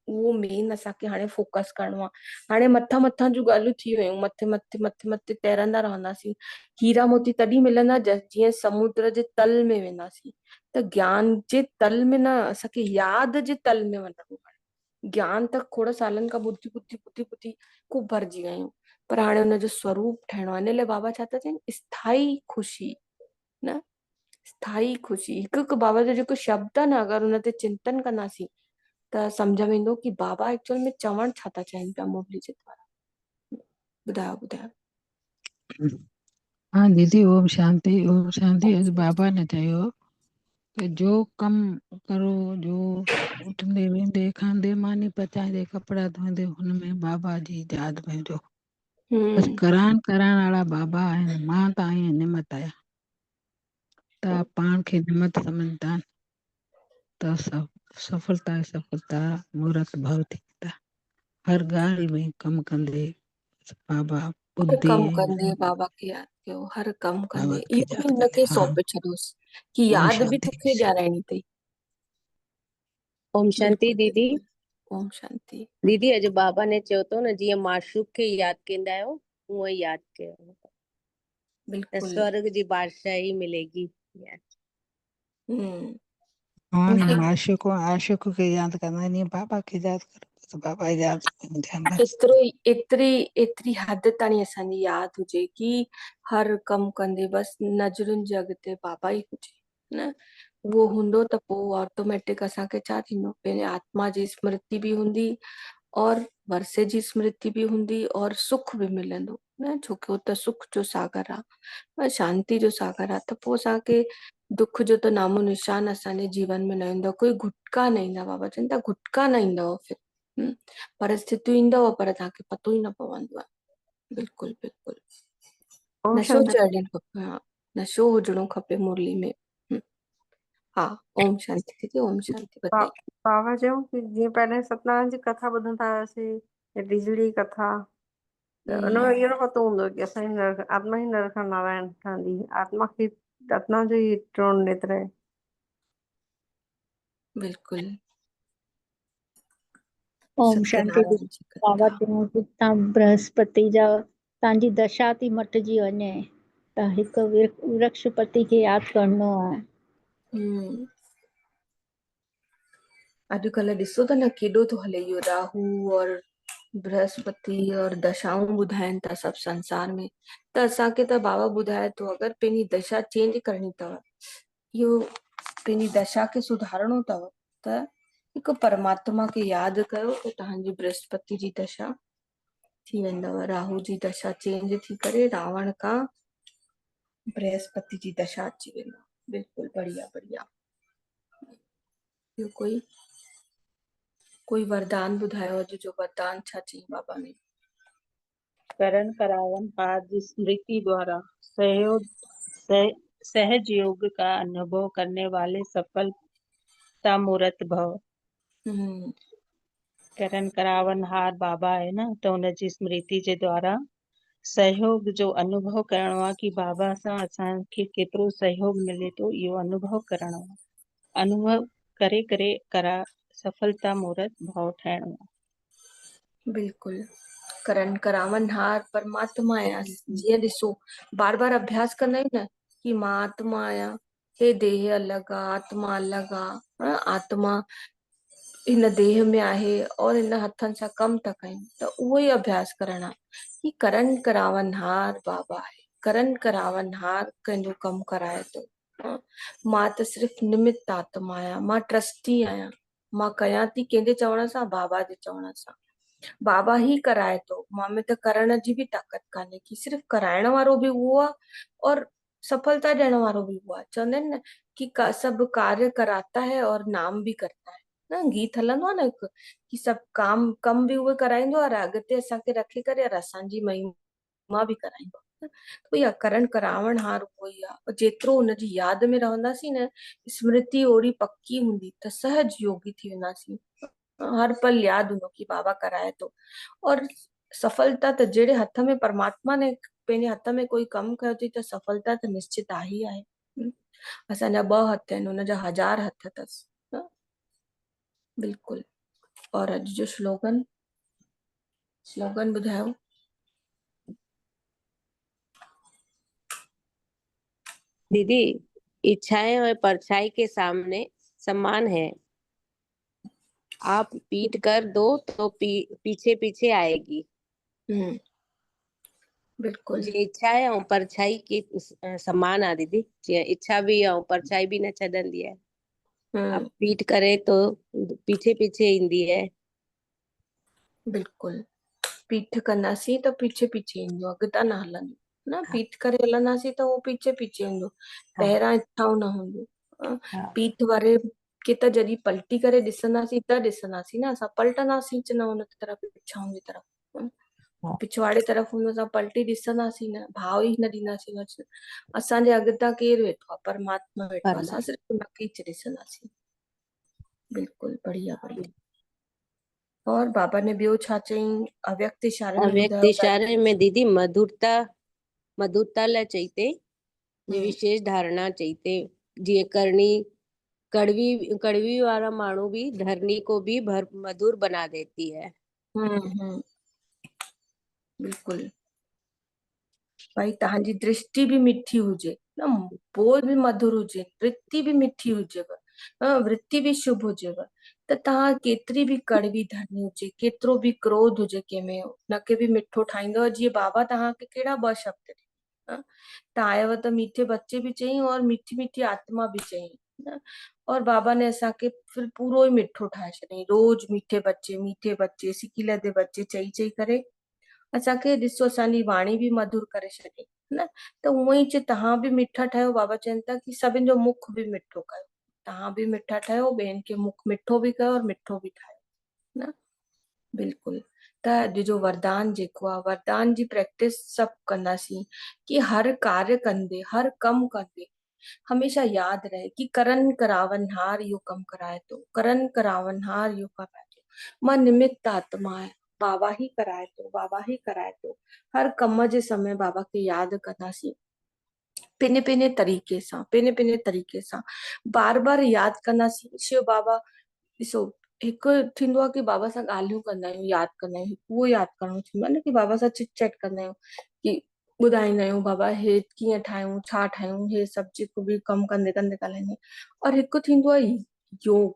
उहो मेन असांखे हाणे फोकस करणो आहे। हाणे मथां मथां जूं ॻाल्हियूं थी वियूं, मथे मथे मथे मथे तैरंदा रहंदासीं। हीरा मोती तॾहिं मिलंदा जीअं समुद्र जे तल में वेंदासीं। त ज्ञान जे तल में न, असांखे यादि जे तल में वञिणो आहे। ज्ञान त खोड़ सालनि खां ॿुधी ॿुधी ॿुधी ॿुधी खूब भरिजी विया आहियूं, पर हाणे हुनजो स्वरूप ठाहिणो आहे। हिन लाइ बाबा छा था चवनि, स्थाई ख़ुशी न, स्थाई ख़ुशी। हिकु हिकु बाबा जो जेको शब्द आहे न, अगरि हुन ते चिंतन कंदासीं त सम्झ में ईंदो कि बाबा एक्चुअल में चवणु छा था चाहिनि पिया मुरली जे द्वारा। ॿुधायो ॿुधायो। हाँ दीदी, ओम शांति ओम शांति। अॼु बाबा ने चयो कि जो कम करो, जो उठंदे वेंदे खांदे मानी पचाईंदे कपिड़ा धोईंदे, हुनमें बाबा जी यादि में जो बस करान वाला बाबा आहिनि। मां त आहियां निमत आहियां, त पाण खे निमत सम्झंदा त सफलता सफलता मूर्त भव थींदा। हर ॻाल्हि में कमु कंदे बाबा हर ॿुधी कम कंदे बाबा खे यादि कयो, हर कम बाबा कंदे खे इहो बि यादि करे। हुनखे हाँ, सौंपे छॾियोसि कि ओम यादि बि शांति। तोखे ॾियाराइणी अथई। ओम शांति बिल्कुलु दीदी। बिल्कुलु। ओम शांति। दीदी अॼु बाबा ने चयो अथऊं न, जीअं माशूक खे यादि कंदा आहियो, हूअं ई यादि कयो त बिल्कुलु। स्वर्ग जी बादशाही मिलेगी। हाँ, मूंखे आशिक खे यादि कंदा आहिनि, बाबा खे यादि करो त बाबा यादि कंदा। एतिरी हद ताणी असांजी यादि हुजे कि हर कम कंदे बसि नज़रुनि जे अॻिते बाबा ई हुजे न। उहो हूंदो त पोइ ऑटोमेटिक असांखे छा थींदो, पंहिंजे आत्मा जी स्मृति बि हूंदी और वर्षे जी स्मृति बि हूंदी और सुख बि मिलंदो न, छोकी हो त सुख जो सागर आहे, शांति जो सागर आहे। त पोइ असांखे दुख जो त नामो निशान असांजे जीवन में न ईंदो, कोई घुटका न ईंदा। बाबा चवनि था घुटका न ईंदव फिर, परिस्थितियूं ईंदव पर तव्हांखे पतो ई न पवंदो आहे। बिल्कुलु बिल्कुलु ओम नशो शांति। चढ़णु खपे, हा नशो हुजणो खपे मुरली में। हा ओम शांति दीदी, ओम शांति बा- बताइए। बाबा चयूं कि जीअं पहिरें सतनारायण जी कथा ॿुधंदा हुआसीं या टीजड़ी कथा, त उनमें इहो न पतो हूंदो कि असांजी आत्मा ई नरक नारायण ठहंदी, आत्मा खे आत्मा जो ई टियों नेत्र आहे। बिल्कुलु ओम शांति जी। सत्यनारायण जी बाबा कथा। चयूं कि तव्हां बृहस्पति जा तव्हांजी दशा थी मटिजी वञे त हिकु वृक्षपति खे यादि करिणो आहे। हम्म अॼुकल्ह ॾिसो था न केॾो थो हले इहो राहु और बृहस्पति और दशाऊं ॿुधाइनि था सभु संसार में। त असांखे त बाबा ॿुधाए थो, अगरि पंहिंजी दशा चेंज करणी अथव, इहो पंहिंजी दशा खे सुधारणो अथव त हिकु परमात्मा खे यादि कयो त तव्हांजी बृहस्पति जी दशा थी वेंदव, राहु जी दशा चेंज थी करे रावण खां बृहस्पति जी दशा अची वेंदव। बिल्कुलु बढ़िया बढ़िया। ॿियो कोई वरदान ॿुधायो, अॼु जो वरदान छा चई बाबा ने? करण करावन हार जी स्मृति द्वारा सहज योग का अनुभव करने वाले सफलता मूर्त भव। हम्म करण करावन हार बाबा आहे न, त हुनजी स्मृति जे द्वारा सहयोग जो अनुभव करणो आहे कि बाबा सां असांखे केतिरो सहयोग मिले थो, इहो अनुभव करणो आहे। अनुभव करे करे करा सफलता मूर्त भव ठाहिणो आहे। बिल्कुलु करण करावन हार परमात्मा आया। जीअं ॾिसो बार बार अभ्यास कंदा आहियूं न कि मां आत्मा आहियां, हे देह अलॻि आहे, आत्मा अलॻि आहे, आत्मा हिन देह में आहे और हिन हथनि सां कमु था कयूं, त उहो ई अभ्यास करणु आहे कि करण करावन हार बाबा आहे, करण करावन हार कंहिंजो कमु कराए थो। मां त सिर्फ़ु निमित आत्मा आहियां, मां ट्रस्टी आहियां, मां कयां थी कंहिंजे चवण सां, बाबा जे चवण सां। बाबा ही कराए थो, मां में त करण जी बि ताक़त कान्हे, कि सिर्फ़ु कराइण वारो बि उहो आहे और सफलता ॾियण वारो बि उहो आहे। चवंदा आहिनि न कि सभु कार्य कराता है और नाम भी करता है, न गीत हलंदो आहे न हिकु कि सभु कम बि उहे कराईंदो और अॻिते असांखे रखी करे और असांजी महिमा बि कराईंदो। तो इहा करण करावण हार उहो ई आहे। जेतिरो हुनजी यादि में रहंदासीं न, स्मृति ओड़ी पक्की हूंदी त सहज योगी थी वेंदासीं। हर पल यादि हूंदो कि बाबा कराए थो। और सफलता त जहिड़े हथ में परमात्मा ने पंहिंजे हथ में कोई कमु कयो अथई त सफलता त निश्चित आहे ई आहे। असांजा 2 हथ आहिनि, हुनजा 1000 हथ अथसि। बिल्कुलु। और अॼु जो स्लोगन ॿुधायो। दीदी, इच्छाएं और परछाई के सामने समान है। आप पीट कर दो तो पीछे पीछे आएगी। बिल्कुलु जी इच्छा ऐं परछाई की समान आहे दीदी, जीअं इच्छा बि ऐं परछाई बि न छॾंदी आहे। आप पीट करे तो पीछे पीछे ईंदी है। बिल्कुलु पीठ कंदासीं त पीछे पीछे ईंदो, अॻिता न हलंदो न। पीठ करे हलंदासीं त उहो पीछे पीछे ईंदो, पहिरां इच्छाऊं न हूंदियूं। पीठ वारे के त जॾहिं पलटी करे ॾिसंदासीं त ॾिसंदासीं न, असां पलटंदासीं न हुन तरफ़, इच्छाउनि जी तरफ़। पिछवाड़े तरफ़ हूंदो असां पलटी ॾिसंदासीं न, भाव ई न ॾींदासीं। असांजे अॻितां केरु वेठो आहे? परमात्मा वेठो आहे, असां सिर्फ़ु हुनखे ई ॾिसंदासीं। बिल्कुलु बढ़िया बढ़िया। और बाबा ने ॿियो छा चईं? अव्यक्त इशारे में अव्यक्त ॿुधायो। इशारे में दीदी मधुरता लाइ चई ते जी विशेष धारणा चई ते, जीअं कड़वी वारा माण्हू भी धरनी को भी मधुर बना देती है। बिल्कुलु भाई तव्हांजी दृष्टि भी मिठी हुजे न, बोल भी मधुर हुजे, वृत्ति भी मिठी हुजेव, वृत्ति भी शुभ हुजेव, त तव्हां केतिरी भी कड़वी धरनी हुजे, केतिरो भी क्रोध हुजे कंहिंमें, हुनखे भी मिठो ठाहींदव। जीअं बाबा तव्हांखे कहिड़ा 2 शब्द तव्हां आयव त मीठे बच्चे भी चई और मीठी मीठी आत्मा भी चई। न। और बाबा ने असांखे फिर पूरो ई मिठो ठाहे छॾियईं। रोज मीठे बच्चे सिकी लदे बच्चे चई चई करे असांखे ॾिसो असांजी वाणी बि मधुर करे छॾी न। त उअं ई तव्हां बि मिठा ठहियो। बाबा चवनि था कि सभिनि जो मुख बि मिठो कयो। तव्हां बि मिठा ठहियो, ॿियनि खे मुख मिठो बि कयो और मिठो बि ठाहियो न। बिल्कुलु। त अॼु जो वरदान जेको आहे, वरदान जी प्रैक्टिस सभु कंदासीं कि हर कार्य कंदे, हर कम कंदे हमेशा यादि रहे कि करन करावनहार इहो कमु कराए थो, करन करावनहार इहो कराए थो। मां निमित्त आत्मा आहियां, बाबा ही कराए थो, बाबा ही कराए थो। हर कम जे समय बाबा खे यादि कंदासीं पिने पिने तरीक़े सां बार बार यादि कंदासीं। शिव बाबा ॾिसो, हिकु थींदो आहे कि बाबा सां ॻाल्हियूं कंदा आहियूं, यादि कंदा आहियूं, उहो यादि करणो थींदो आहे न कि बाबा सां चिट चैट कंदा आहियूं कि ॿुधाईंदा आहियूं बाबा हे कीअं ठाहियूं, छा ठाहियूं, हे सभु जेको बि कमु कंदे कंदे ॻाल्हाईंदा आहियूं। और हिकु थींदो आहे योग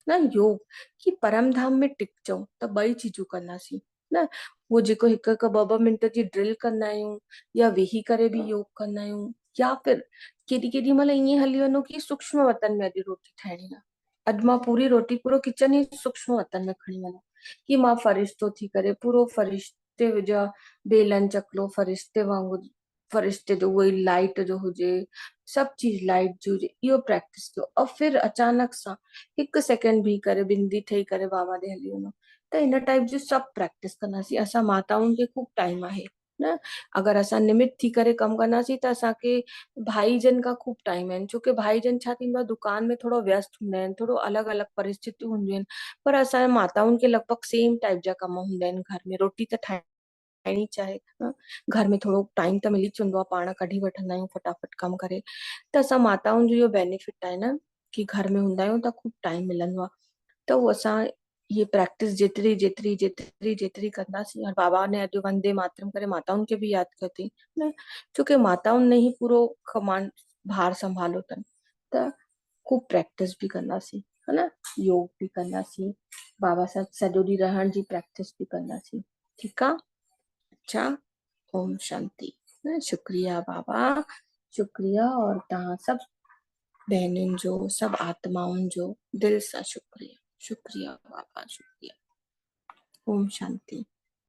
न, योग कि परम धाम में टिकजऊं। त ॿई चीजूं कंदासीं न। उहो जेको हिकु हिकु ॿ ॿ मिंट जी ड्रिल कंदा आहियूं या वेही करे बि योग कंदा आहियूं, या फिर केॾी महिल ईअं हली वञो कि सूक्ष्म वतन में अॼु रोटी ठाहिणी आहे। अॼु मां पूरी रोटी, पूरो किचन ई सूक्ष्म वतन में खणी वञा कि मां फरिश्तो थी करे पूरो फरिश्ते जा बेलन चकलो फरिश्ते वांगुरु, फरिश्ते जो उहो ई लाइट जो हुजे, सभु चीज लाइट जी हुजे, इहो प्रैक्टिस कयो। और फिर अचानक सां हिकु सेकेंड बीह करे बिंदी ठही करे बाबा ॾे हली वञो। त इन टाइप जी सभु प्रैक्टिस कंदासीं। असां माताउनि खे ख़ूब टाइम आहे न। अगरि असां निमित थी करे कमु कंदासीं त असांखे भाई जन खां ख़ूब टाइम आहिनि। छोकी भाई जन छा थींदो आहे, दुकान में थोरो व्यस्त हूंदा आहिनि, थोरो अलॻि अलॻि परिस्थितियूं हूंदियूं आहिनि। पर असांजे माताउनि खे लॻभॻि सेम टाइप जा कम हूंदा आहिनि घर में। रोटी त ठाहिणी चाहे घर में थोरो टाइम त मिली वेंदो आहे, पाण कढी वठंदा आहियूं फटाफट कमु करे। त असां माताउनि जो इहो बेनिफिट आहे न कि घर में हूंदा आहियूं त ख़ूब टाइम मिलंदो आहे। त उहो असां ये प्रैक्टिस जेतिरी कंदासीं। और बाबा ने अॼु वंदे मातरम करे माताउनि खे बि यादि कयो अथई न, छोकी माताउनि ने ही पूरो कमांड भार संभालो अथनि। त ख़ूब प्रैक्टिस बि कंदासीं है न, योग बि कंदासीं, बाबा सां सॼो ॾींहुं रहण जी प्रैक्टिस बि कंदासीं। ठीकु आहे। अच्छा, ओम शांति। शुक्रिया बाबा, शुक्रिया। और तव्हां सभु बहनियुनि जो, सभु आत्माउनि जो दिल सां शुक्रिया। शुक्रिया बाबा, शुक्रिया। ओम शांति।